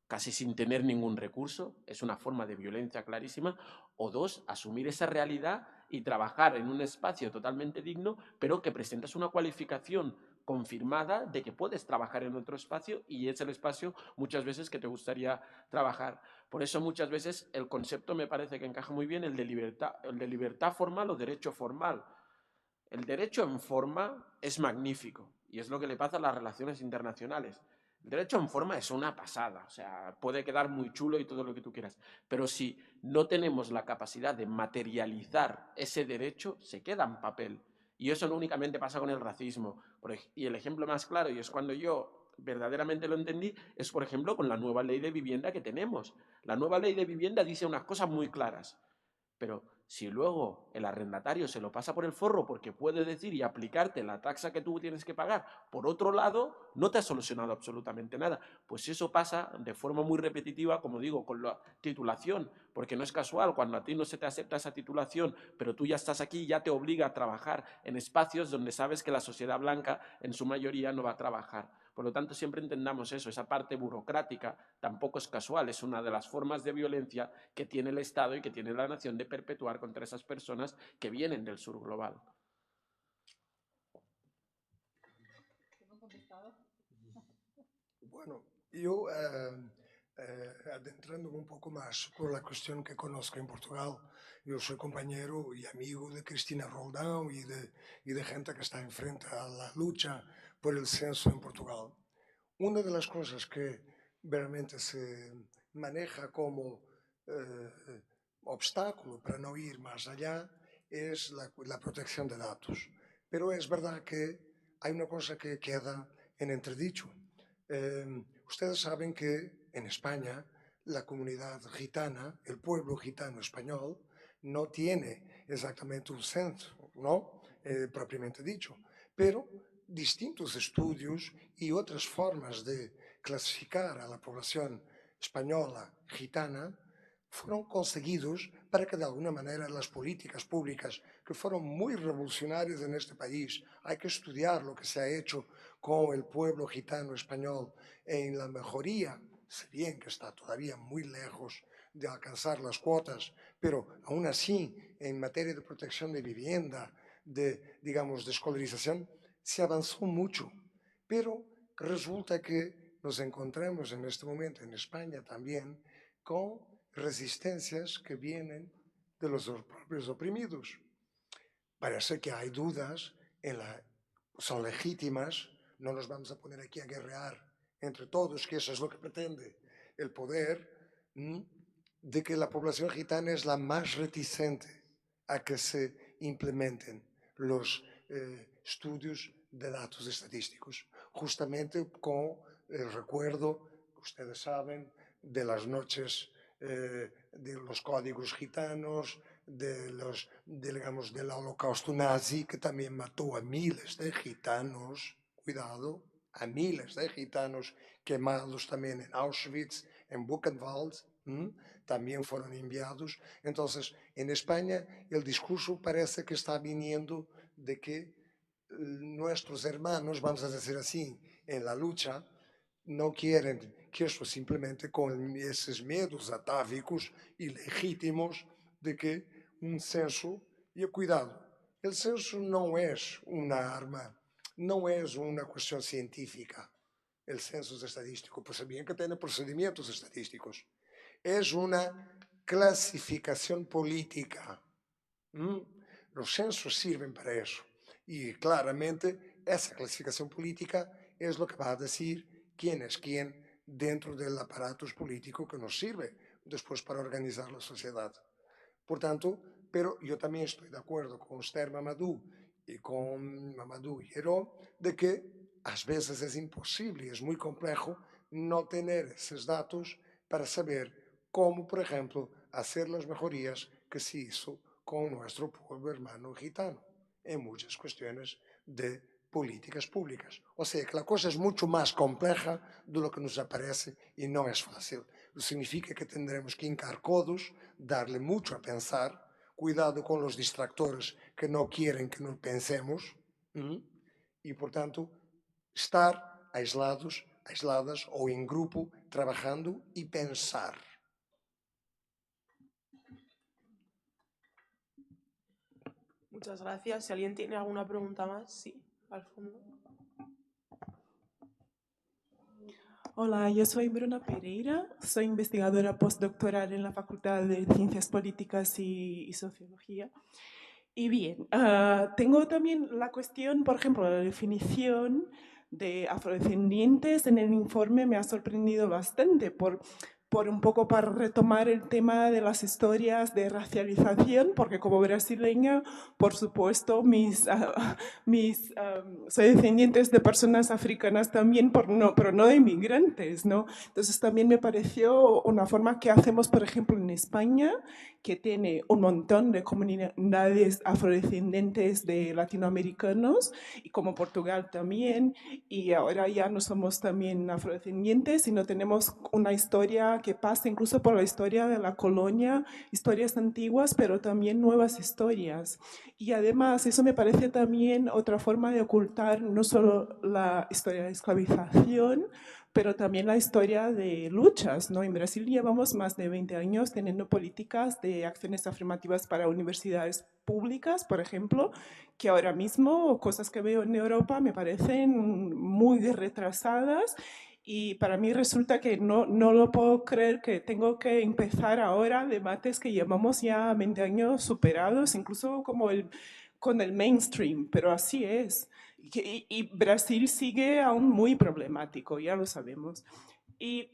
casi sin tener ningún recurso, es una forma de violencia clarísima, o dos, asumir esa realidad y trabajar en un espacio totalmente digno, pero que presentas una cualificación confirmada de que puedes trabajar en otro espacio y es el espacio muchas veces que te gustaría trabajar. Por eso muchas veces el concepto me parece que encaja muy bien el de libertad formal o derecho formal. El derecho en forma es magnífico y es lo que le pasa a las relaciones internacionales. El derecho en forma es una pasada, o sea, puede quedar muy chulo y todo lo que tú quieras, pero si no tenemos la capacidad de materializar ese derecho, se queda en papel. Y eso no únicamente pasa con el racismo. Y el ejemplo más claro, y es cuando yo verdaderamente lo entendí, es por ejemplo con la nueva ley de vivienda que tenemos. La nueva ley de vivienda dice unas cosas muy claras, pero Si luego el arrendatario se lo pasa por el forro porque puede decir y aplicarte la taxa que tú tienes que pagar, por otro lado, no te ha solucionado absolutamente nada. Pues eso pasa de forma muy repetitiva, como digo, con la titulación, porque no es casual, cuando a ti no se te acepta esa titulación, pero tú ya estás aquí, ya te obliga a trabajar en espacios donde sabes que la sociedad blanca en su mayoría no va a trabajar. Por lo tanto, siempre entendamos eso, esa parte burocrática tampoco es casual, es una de las formas de violencia que tiene el Estado y que tiene la nación de perpetuar contra esas personas que vienen del sur global. Bueno, yo adentrándome un poco más por la cuestión que conozco en Portugal, yo soy compañero y amigo de Cristina Roldán y de gente que está enfrente a la lucha por el censo en Portugal. Una de las cosas que realmente se maneja como obstáculo para no ir más allá es la protección de datos. Pero es verdad que hay una cosa que queda en entredicho. Ustedes saben que en España la comunidad gitana, el pueblo gitano español, no tiene exactamente un censo, ¿no? Propiamente dicho, pero distintos estudios y otras formas de clasificar a la población española gitana fueron conseguidos para que de alguna manera las políticas públicas que fueron muy revolucionarias en este país, hay que estudiar lo que se ha hecho con el pueblo gitano español en la mejoría, si bien que está todavía muy lejos de alcanzar las cuotas, pero aún así en materia de protección de vivienda, de, digamos, de escolarización, se avanzó mucho. Pero resulta que nos encontramos en este momento en España también con resistencias que vienen de los propios oprimidos. Parece que hay dudas, son legítimas, no nos vamos a poner aquí a guerrear entre todos, que eso es lo que pretende el poder, de que la población gitana es la más reticente a que se implementen los estudios de datos estadísticos, justamente con el recuerdo, ustedes saben, de las noches de los códigos gitanos, digamos, del holocausto nazi, que también mató a miles de gitanos, cuidado, a miles de gitanos quemados también en Auschwitz, en Buchenwald, también fueron enviados. Entonces, en España el discurso parece que está viniendo de que nuestros hermanos, vamos a decir así, en la lucha, no quieren que esto simplemente con esos miedos atávicos y legítimos de que un censo, y cuidado, el censo no es una arma, no es una cuestión científica, el censo es estadístico, pues bien que tiene procedimientos estadísticos, es una clasificación política. Los censos sirven para eso. Y claramente esa clasificación política es lo que va a decir quién es quién dentro del aparato político que nos sirve después para organizar la sociedad. Por tanto, pero yo también estoy de acuerdo con Esther Mamadou y con Mamadou y Heró de que a veces es imposible y es muy complejo no tener esos datos para saber cómo, por ejemplo, hacer las mejorías que se hizo con nuestro pueblo hermano gitano en muchas cuestiones de políticas públicas. O sea que la cosa es mucho más compleja de lo que nos aparece y no es fácil. Significa que tendremos que hincar codos, darle mucho a pensar, cuidado con los distractores que no quieren que nos pensemos y, por tanto, estar aislados, aisladas o en grupo, trabajando y pensar. Muchas gracias. Si alguien tiene alguna pregunta más, sí, al fondo. Hola, yo soy Bruna Pereira, soy investigadora postdoctoral en la Facultad de Ciencias Políticas y Sociología. Y bien, tengo también la cuestión, por ejemplo, la definición de afrodescendientes en el informe me ha sorprendido bastante por por un poco para retomar el tema de las historias de racialización, porque como brasileña, por supuesto, soy descendientes de personas africanas también, pero no de inmigrantes, ¿no? Entonces también me pareció una forma que hacemos, por ejemplo, en España, que tiene un montón de comunidades afrodescendientes de latinoamericanos, y como Portugal también, y ahora ya no somos también afrodescendientes, sino tenemos una historia que pasa incluso por la historia de la colonia, historias antiguas, pero también nuevas historias. Y además eso me parece también otra forma de ocultar no solo la historia de esclavización, pero también la historia de luchas, ¿no? En Brasil llevamos más de 20 años teniendo políticas de acciones afirmativas para universidades públicas, por ejemplo, que ahora mismo, cosas que veo en Europa, me parecen muy retrasadas, y para mí resulta que no lo puedo creer, que tengo que empezar ahora debates que llevamos ya 20 años superados, incluso como con el mainstream, pero así es. Y Brasil sigue aún muy problemático, ya lo sabemos. Y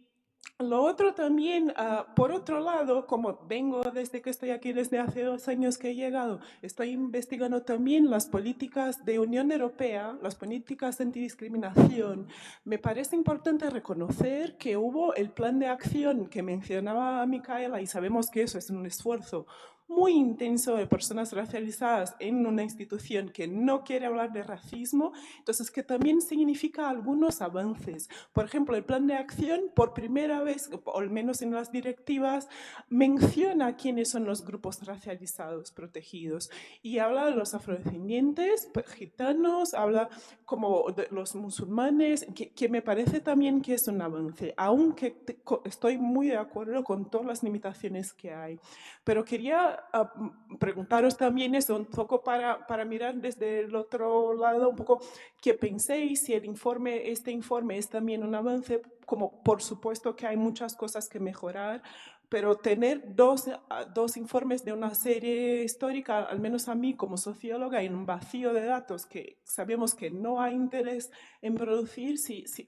lo otro también, por otro lado, como vengo desde que estoy aquí, desde hace 2 años que he llegado, estoy investigando también las políticas de Unión Europea, las políticas de antidiscriminación. Me parece importante reconocer que hubo el plan de acción que mencionaba Micaela, y sabemos que eso es un esfuerzo muy intenso de personas racializadas en una institución que no quiere hablar de racismo, entonces que también significa algunos avances. Por ejemplo, el plan de acción, por primera vez, o al menos en las directivas, menciona quiénes son los grupos racializados protegidos, y habla de los afrodescendientes, gitanos, habla como de los musulmanes, que me parece también que es un avance, aunque estoy muy de acuerdo con todas las limitaciones que hay. Pero quería preguntaros también eso, un poco para mirar desde el otro lado, un poco qué penséis, si este informe es también un avance, como por supuesto que hay muchas cosas que mejorar, pero tener dos informes de una serie histórica, al menos a mí como socióloga, en un vacío de datos que sabemos que no hay interés en producir,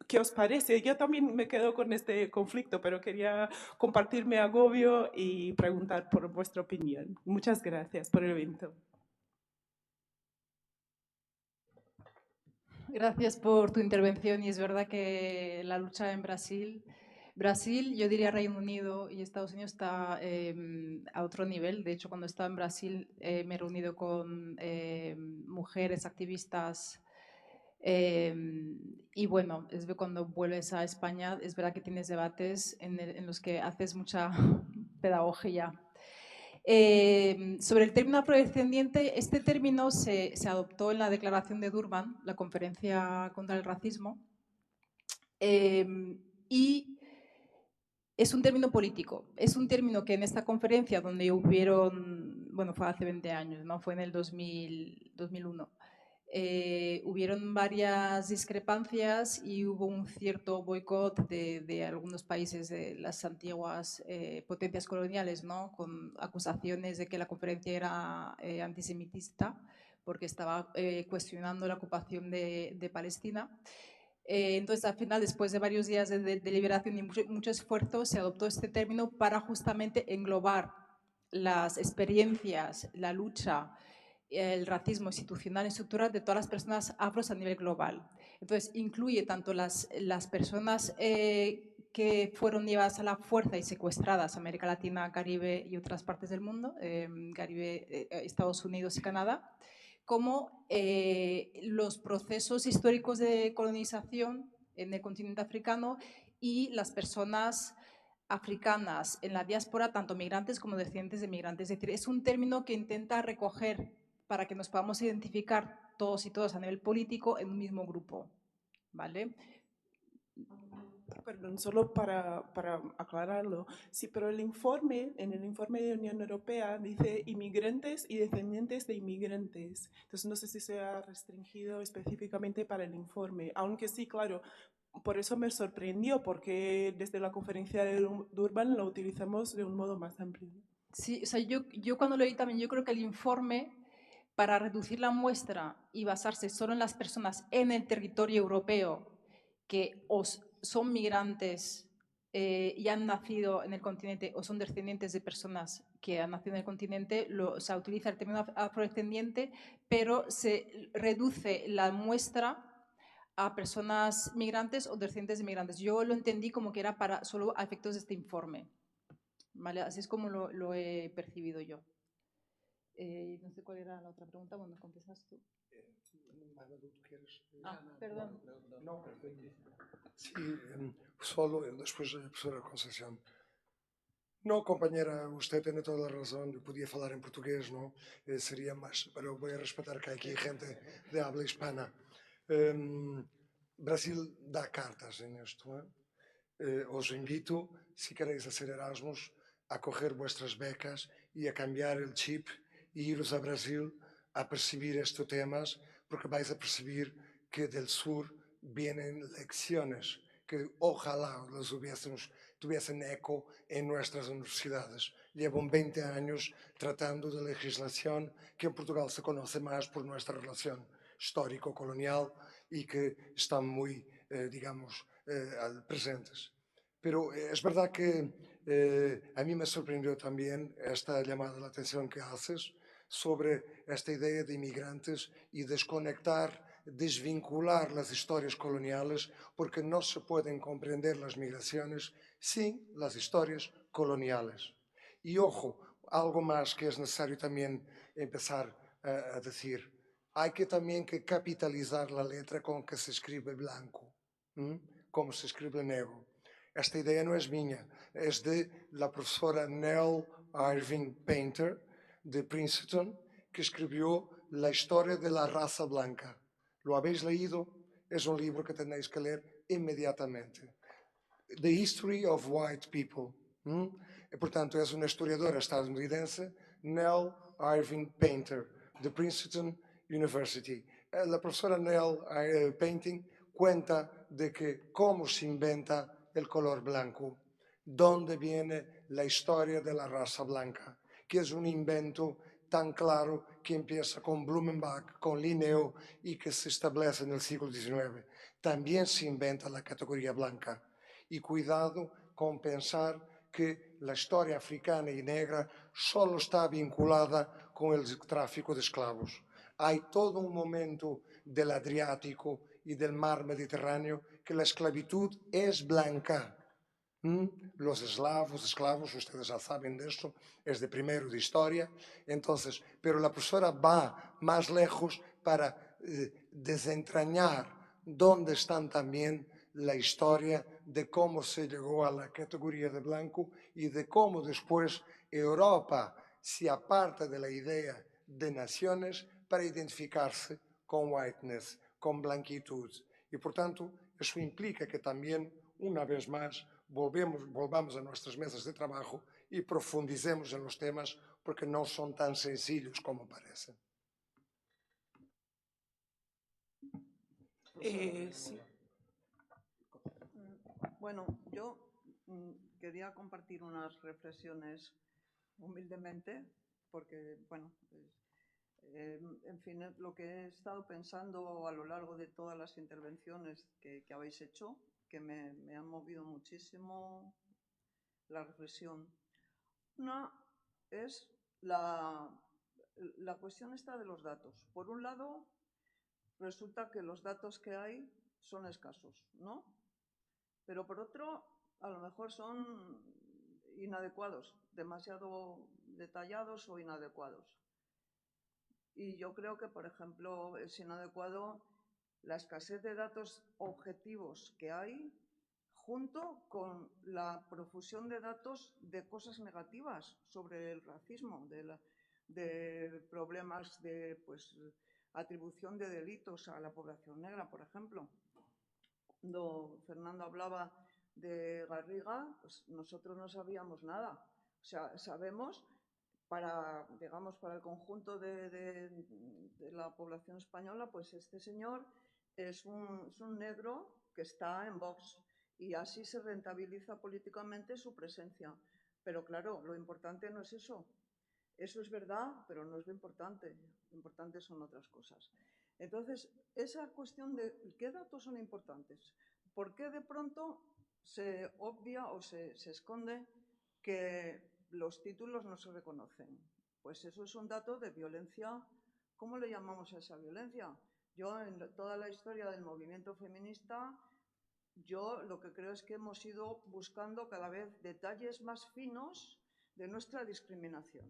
¿qué os parece? Yo también me quedo con este conflicto, pero quería compartir mi agobio y preguntar por vuestra opinión. Muchas gracias por el evento. Gracias por tu intervención, y es verdad que la lucha en Brasil, yo diría Reino Unido y Estados Unidos está a otro nivel. De hecho, cuando estaba en Brasil me he reunido con mujeres activistas y bueno, cuando vuelves a España es verdad que tienes debates en los que haces mucha pedagogía. Sobre el término afrodescendiente, este término se adoptó en la Declaración de Durban, la Conferencia contra el Racismo, y es un término político. Es un término que en esta conferencia, donde hubieron, bueno, fue hace 20 años, ¿no? Fue en el 2001. Hubieron varias discrepancias y hubo un cierto boicot de algunos países de las antiguas potencias coloniales, ¿no? Con acusaciones de que la conferencia era antisemitista, porque estaba cuestionando la ocupación de Palestina. Entonces, al final, después de varios días de deliberación y mucho esfuerzo, se adoptó este término para justamente englobar las experiencias, la lucha, el racismo institucional y estructural de todas las personas afros a nivel global. Entonces, incluye tanto las personas que fueron llevadas a la fuerza y secuestradas, América Latina, Caribe y otras partes del mundo, Caribe, Estados Unidos y Canadá, como los procesos históricos de colonización en el continente africano y las personas africanas en la diáspora, tanto migrantes como descendientes de migrantes. Es decir, es un término que intenta recoger para que nos podamos identificar todos y todas a nivel político en un mismo grupo, ¿vale? Perdón, solo para aclararlo. Sí, pero en el informe de Unión Europea dice inmigrantes y descendientes de inmigrantes. Entonces no sé si se ha restringido específicamente para el informe, aunque sí, claro, por eso me sorprendió, porque desde la conferencia de Durban lo utilizamos de un modo más amplio. Sí, o sea, yo cuando leí también, yo creo que el informe, para reducir la muestra y basarse solo en las personas en el territorio europeo que son migrantes y han nacido en el continente o son descendientes de personas que han nacido en el continente, se utiliza el término afrodescendiente, pero se reduce la muestra a personas migrantes o descendientes de migrantes. Yo lo entendí como que era para solo a efectos de este informe. ¿Vale? Así es como lo he percibido yo. No sé cuál era la otra pregunta, bueno, contestas tú. Perdón. No, perfecto. Sí, solo después la profesora Conceição. No, compañera, usted tiene toda la razón. Yo podía hablar en portugués, ¿no? Sería más, pero voy a respetar que aquí hay gente de habla hispana. Brasil da cartas en esto. Os invito, si queréis hacer Erasmus, a coger vuestras becas y a cambiar el chip e iros a Brasil a percibir estos temas, porque vais a percibir que del sur vienen lecciones que ojalá las tuviesen eco en nuestras universidades. Llevan 20 años tratando de legislación que en Portugal se conoce más por nuestra relación histórico-colonial y que están muy, digamos, presentes. Pero es verdad que a mí me sorprendió también esta llamada de la atención que haces sobre esta idea de inmigrantes y desconectar, desvincular las historias coloniales, porque no se pueden comprender las migraciones sin las historias coloniales. Y ojo, algo más que es necesario también empezar a decir. Hay que también que capitalizar la letra con que se escribe blanco, como se escribe negro. Esta idea no es mía, es de la profesora Nell Irving Painter, de Princeton, que escribió La historia de la raza blanca. ¿Lo habéis leído? Es un libro que tenéis que leer inmediatamente. The History of White People. Portanto, es una historiadora estadounidense, Nell Irving Painter, de Princeton University. La profesora Nell Painting cuenta de que cómo se inventa el color blanco, dónde viene la historia de la raza blanca, que es un invento tan claro que empieza con Blumenbach, con Linneo y que se establece en el siglo XIX. También se inventa la categoría blanca. Y cuidado con pensar que la historia africana y negra solo está vinculada con el tráfico de esclavos. Hay todo un momento del Adriático y del mar Mediterráneo que la esclavitud es blanca. Los esclavos, ustedes ya saben de esto, es de primero de historia. Entonces, pero la profesora va más lejos para desentrañar dónde están también la historia de cómo se llegó a la categoría de blanco y de cómo después Europa se aparta de la idea de naciones para identificarse con whiteness, con blanquitud. Y por tanto, eso implica que también, una vez más, volvamos a nuestras mesas de trabajo y profundicemos en los temas porque no son tan sencillos como parecen. Sí. Bueno, yo quería compartir unas reflexiones humildemente, porque, bueno, en fin, lo que he estado pensando a lo largo de todas las intervenciones que habéis hecho, que me han movido muchísimo la reflexión. Una es la cuestión esta de los datos. Por un lado, resulta que los datos que hay son escasos, ¿no? Pero por otro, a lo mejor son inadecuados, demasiado detallados o inadecuados. Y yo creo que, por ejemplo, es inadecuado la escasez de datos objetivos que hay junto con la profusión de datos de cosas negativas sobre el racismo, de problemas de atribución de delitos a la población negra, por ejemplo. Cuando Fernando hablaba de Garriga, pues nosotros no sabíamos nada. O sea, sabemos digamos, para el conjunto de la población española, pues este señor es un negro que está en Vox y así se rentabiliza políticamente su presencia. Pero claro, lo importante no es eso. Eso es verdad, pero no es lo importante. Lo importante son otras cosas. Entonces, esa cuestión de qué datos son importantes, ¿por qué de pronto se obvia o se esconde que los títulos no se reconocen. Pues eso es un dato de violencia. ¿Cómo le llamamos a esa violencia? Yo, en toda la historia del movimiento feminista, yo lo que creo es que hemos ido buscando cada vez detalles más finos de nuestra discriminación.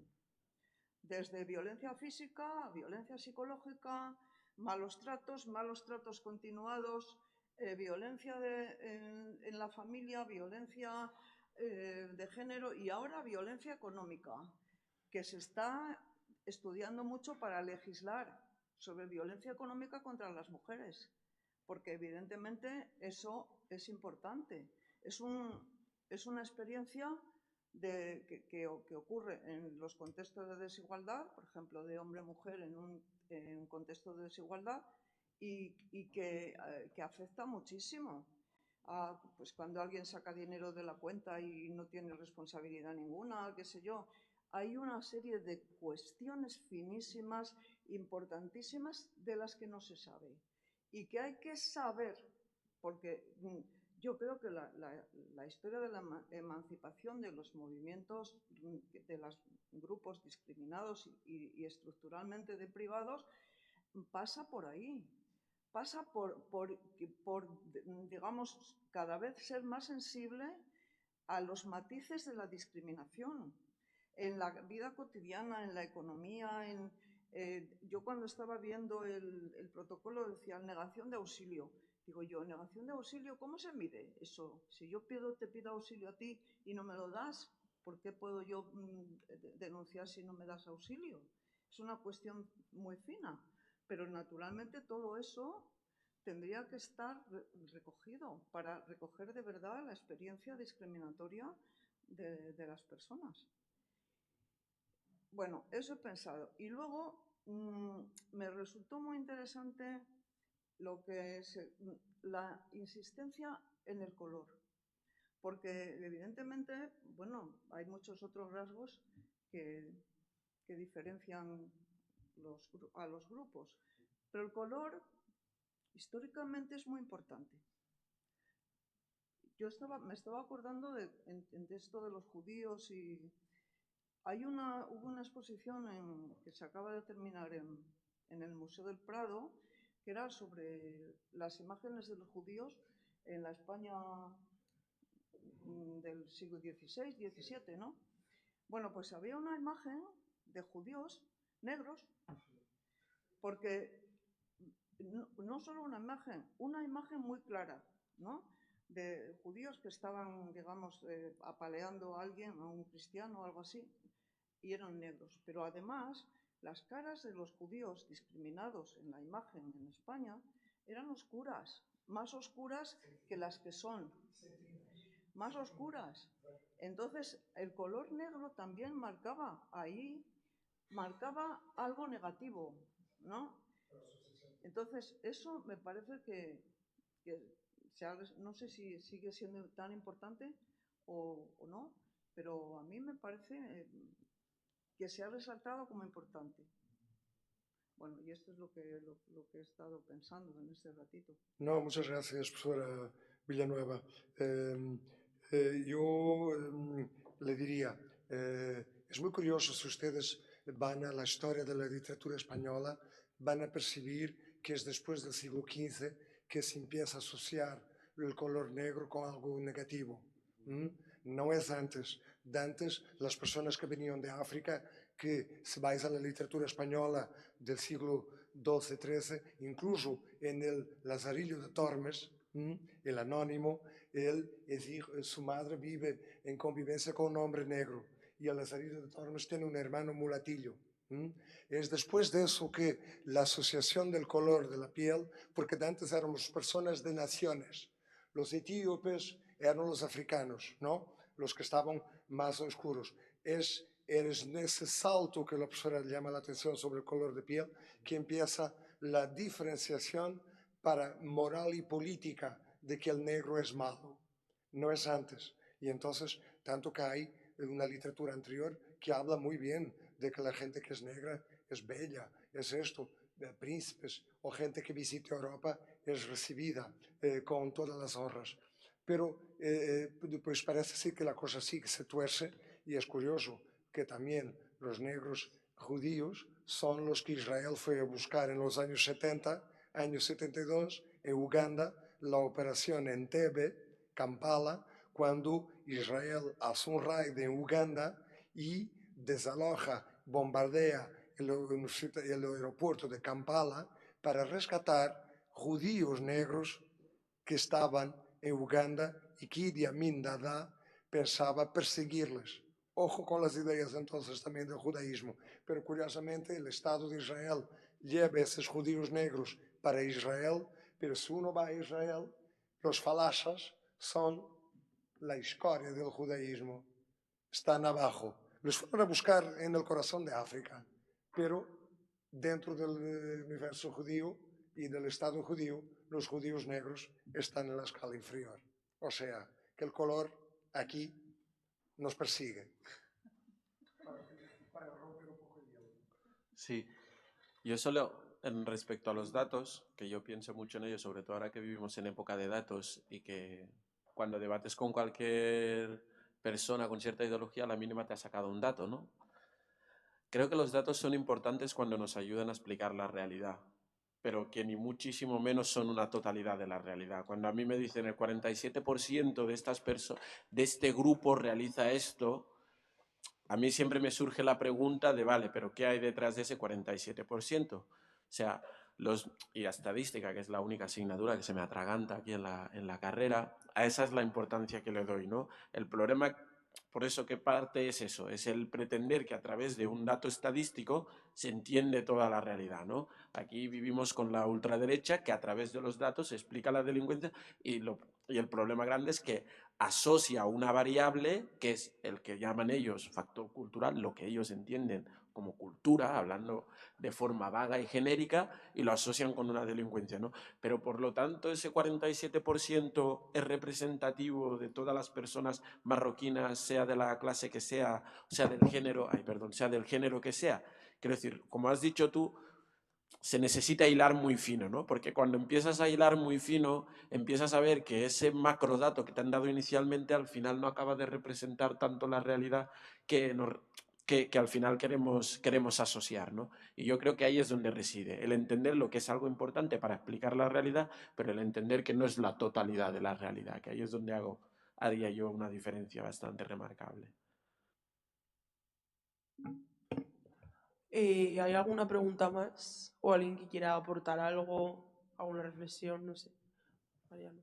Desde violencia física, violencia psicológica, malos tratos continuados, violencia en la familia, violencia de género y ahora violencia económica, que se está estudiando mucho para legislar sobre violencia económica contra las mujeres, porque evidentemente eso es importante. Es una experiencia que ocurre en los contextos de desigualdad, por ejemplo, de hombre-mujer en un contexto de desigualdad, y que afecta muchísimo. Pues cuando alguien saca dinero de la cuenta y no tiene responsabilidad ninguna, qué sé yo. Hay una serie de cuestiones finísimas, importantísimas, de las que no se sabe y que hay que saber, porque yo creo que la historia de la emancipación de los movimientos, de los grupos discriminados y estructuralmente deprivados, pasa por ahí. Pasa por, digamos, cada vez ser más sensible a los matices de la discriminación en la vida cotidiana, en la economía. Yo cuando estaba viendo el protocolo decía negación de auxilio. Digo yo, negación de auxilio, ¿cómo se mide eso? Si yo te pido auxilio a ti y no me lo das, ¿por qué puedo yo denunciar si no me das auxilio? Es una cuestión muy fina, pero naturalmente todo eso tendría que estar recogido para recoger de verdad la experiencia discriminatoria de las personas. Bueno, eso he pensado. Y luego me resultó muy interesante la insistencia en el color, porque evidentemente, bueno, hay muchos otros rasgos que diferencian a los grupos, pero el color históricamente es muy importante. Yo me estaba acordando de esto de los judíos y hubo una exposición que se acaba de terminar en el Museo del Prado, que era sobre las imágenes de los judíos en la España del siglo XVI, XVII, ¿no? Bueno, pues había una imagen de judíos negros, porque no solo una imagen muy clara, ¿no? De judíos que estaban, digamos, apaleando a alguien, a un cristiano o algo así, y eran negros. Pero además, las caras de los judíos discriminados en la imagen en España eran oscuras, más oscuras que las que son, más oscuras. Entonces, el color negro también marcaba algo negativo, ¿no? Entonces, eso me parece que no sé si sigue siendo tan importante o no, pero a mí me parece que se ha resaltado como importante. Bueno, y esto es lo que he estado pensando en este ratito. No, muchas gracias, profesora Villanueva. Yo le diría, es muy curioso si ustedes van a la historia de la literatura española, van a percibir que es después del siglo XV que se empieza a asociar el color negro con algo negativo. No es antes. De antes, las personas que venían de África, que si vais a la literatura española del siglo XII, XIII, incluso en el Lazarillo de Tormes, el anónimo, su madre vive en convivencia con un hombre negro y el Lazarillo de Tormes tiene un hermano mulatillo. Es después de eso que la asociación del color de la piel, porque de antes éramos personas de naciones, los etíopes eran los africanos, ¿no? Los que estaban más oscuros. Es en ese salto que la profesora llama la atención sobre el color de piel que empieza la diferenciación para moral y política de que el negro es malo. No es antes. Y entonces, tanto que hay una literatura anterior que habla muy bien de que la gente que es negra es bella, es esto, príncipes o gente que visita Europa es recibida con todas las honras. Pero después parece ser que la cosa sí que se tuerce, y es curioso que también los negros judíos son los que Israel fue a buscar en los años 70, años 72, en Uganda, la operación Entebbe, Kampala, cuando Israel hace un raid en Uganda y desaloja, bombardea el aeropuerto de Kampala para rescatar judíos negros que estaban en Uganda y que Idi Amin Dada pensaba perseguirles. Ojo con las ideas entonces también del judaísmo. Pero curiosamente el Estado de Israel lleva a esos judíos negros para Israel, pero si uno va a Israel, los falashas son la escoria del judaísmo. Están abajo. Los fueron a buscar en el corazón de África, pero dentro del universo judío y del Estado judío, los judíos negros están en la escala inferior. O sea, que el color aquí nos persigue. Para romper un poco el hielo. Sí, yo solo respecto a los datos, que yo pienso mucho en ellos, sobre todo ahora que vivimos en época de datos y que cuando debates con cualquier persona con cierta ideología, a la mínima te ha sacado un dato, ¿no? Creo que los datos son importantes cuando nos ayudan a explicar la realidad, pero que ni muchísimo menos son una totalidad de la realidad. Cuando a mí me dicen el 47% de estas personas, de este grupo realiza esto, a mí siempre me surge la pregunta de, vale, pero ¿qué hay detrás de ese 47%? O sea, y la estadística, que es la única asignatura que se me atraganta aquí en la carrera, a esa es la importancia que le doy, ¿no? El problema, por eso que parte es eso, es el pretender que a través de un dato estadístico se entiende toda la realidad, ¿no? Aquí vivimos con la ultraderecha que a través de los datos explica la delincuencia y el problema grande es que asocia una variable que es el que llaman ellos factor cultural, lo que ellos entienden como cultura, hablando de forma vaga y genérica, y lo asocian con una delincuencia, ¿no? Pero por lo tanto ese 47% es representativo de todas las personas marroquinas, sea de la clase que sea, sea del género, sea del género que sea. Quiero decir, como has dicho tú, se necesita hilar muy fino, ¿no? Porque cuando empiezas a hilar muy fino, empiezas a ver que ese macrodato que te han dado inicialmente al final no acaba de representar tanto la realidad que al final queremos asociar, ¿no? Y yo creo que ahí es donde reside, el entender lo que es algo importante para explicar la realidad, pero el entender que no es la totalidad de la realidad, que ahí es donde haría yo una diferencia bastante remarcable. ¿Hay alguna pregunta más? ¿O alguien que quiera aportar algo, alguna reflexión? No sé. Mariano.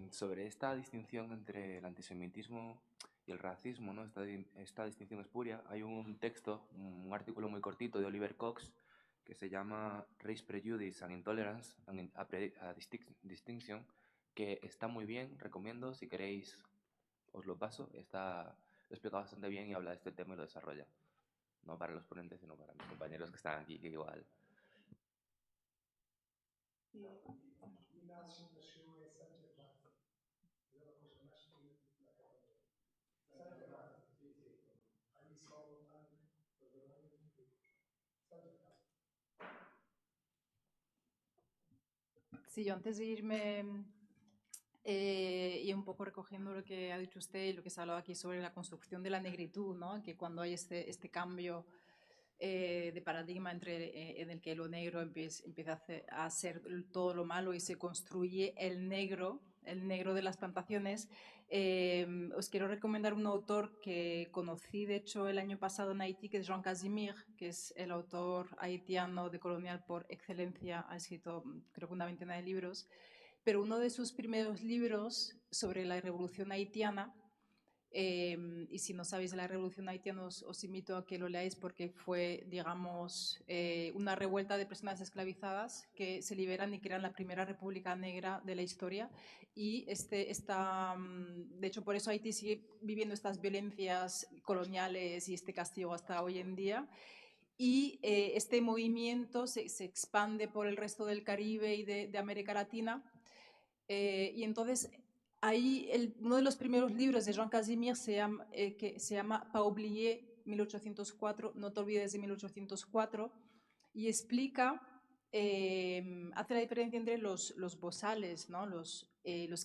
Sobre esta distinción entre el antisemitismo y el racismo, ¿no? Esta distinción espuria, hay un texto, un artículo muy cortito de Oliver Cox que se llama Race, Prejudice and Intolerance, a Distinction, que está muy bien, recomiendo, si queréis os lo paso, lo explica bastante bien y habla de este tema y lo desarrolla. No para los ponentes, sino para mis compañeros que están aquí, que igual. Sí, yo antes de irme y un poco recogiendo lo que ha dicho usted y lo que se ha hablado aquí sobre la construcción de la negritud, ¿no? Que cuando hay este cambio de paradigma en el que lo negro empieza a ser todo lo malo y se construye el negro de las plantaciones. Os quiero recomendar un autor que conocí, de hecho, el año pasado en Haití, que es Jean Casimir, que es el autor haitiano decolonial por excelencia. Ha escrito, creo que una veintena de libros, pero uno de sus primeros libros sobre la revolución haitiana, y si no sabéis de la revolución haitiana, os invito a que lo leáis porque fue, digamos, una revuelta de personas esclavizadas que se liberan y crean la primera república negra de la historia. Y de hecho, por eso Haití sigue viviendo estas violencias coloniales y este castigo hasta hoy en día. Y este movimiento se expande por el resto del Caribe y de América Latina. Y entonces ahí uno de los primeros libros de Jean Casimir que se llama Pas oublier, 1804, no te olvides de 1804, y explica hace la diferencia entre los bozales, ¿no? los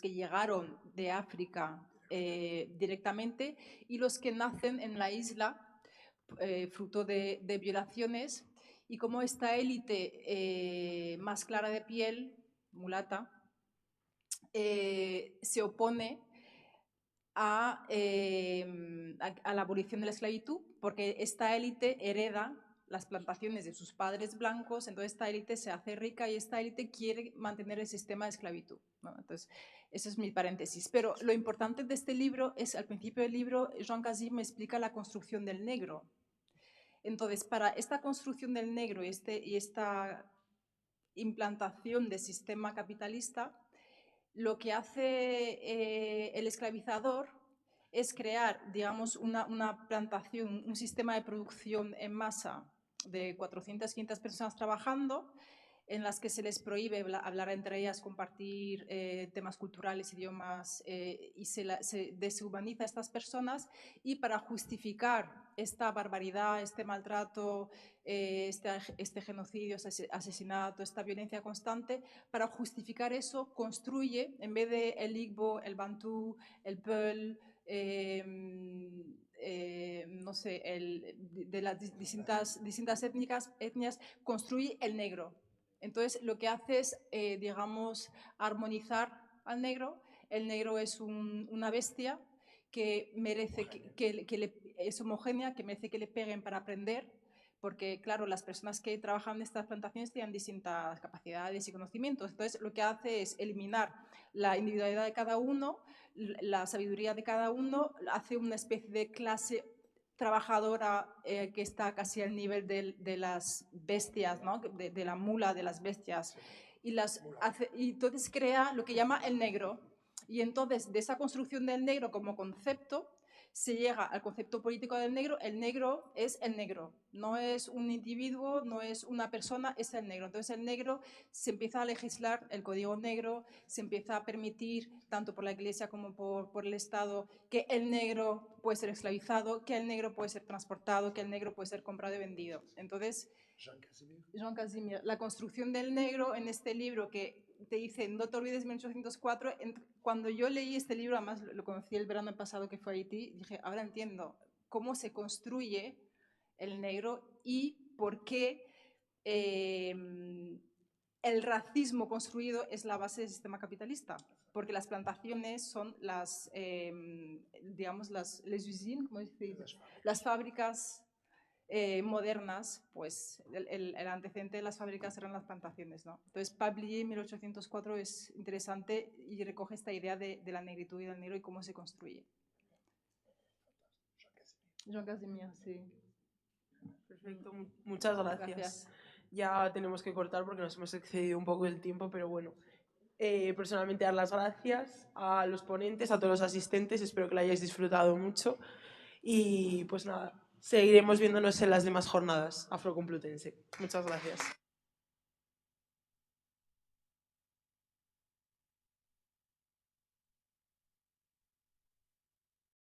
que llegaron de África directamente y los que nacen en la isla fruto de violaciones, y cómo esta élite más clara de piel, mulata, se opone a la abolición de la esclavitud, porque esta élite hereda las plantaciones de sus padres blancos, entonces esta élite se hace rica y esta élite quiere mantener el sistema de esclavitud, ¿no? Entonces, ese es mi paréntesis. Pero lo importante de este libro es, al principio del libro, Jean Casim me explica la construcción del negro. Entonces, para esta construcción del negro y esta implantación del sistema capitalista, lo que hace el esclavizador es crear, digamos, una plantación, un sistema de producción en masa de 400, 500 personas trabajando, en las que se les prohíbe hablar entre ellas, compartir temas culturales, idiomas, y se deshumaniza a estas personas, y para justificar esta barbaridad, este maltrato, este genocidio, este asesinato, esta violencia constante, para justificar eso construye, en vez de el Igbo, el Bantú, el Peul, no sé, de las distintas etnias, construye el negro. Entonces, lo que hace es, digamos, armonizar al negro. El negro es una bestia que merece es homogénea, que merece que le peguen para aprender, porque, claro, las personas que trabajan en estas plantaciones tienen distintas capacidades y conocimientos. Entonces, lo que hace es eliminar la individualidad de cada uno, la sabiduría de cada uno, hace una especie de clase trabajadora que está casi al nivel de las bestias, ¿no? de la mula de las bestias, y entonces crea lo que llama el negro, y entonces de esa construcción del negro como concepto se llega al concepto político del negro. El negro es el negro, no es un individuo, no es una persona, es el negro. Entonces el negro se empieza a legislar, el código negro, se empieza a permitir, tanto por la Iglesia como por el Estado, que el negro puede ser esclavizado, que el negro puede ser transportado, que el negro puede ser comprado y vendido. Entonces, Jean Casimir, la construcción del negro en este libro que te dice, no te olvides 1804, cuando yo leí este libro, además lo conocí el verano pasado que fue a Haití, dije, ahora entiendo cómo se construye el negro y por qué el racismo construido es la base del sistema capitalista, porque las plantaciones son digamos, les usines, ¿cómo se dice? Las fábricas modernas, pues el antecedente de las fábricas eran las plantaciones, ¿no? Entonces, Pablier, 1804, es interesante y recoge esta idea de la negritud y del negro y cómo se construye. Jean Casimir, sí. Perfecto, muchas gracias. Ya tenemos que cortar porque nos hemos excedido un poco el tiempo, pero bueno. Personalmente, dar las gracias a los ponentes, a todos los asistentes, espero que lo hayáis disfrutado mucho y pues nada, seguiremos viéndonos en las demás jornadas afrocomplutense. Muchas gracias.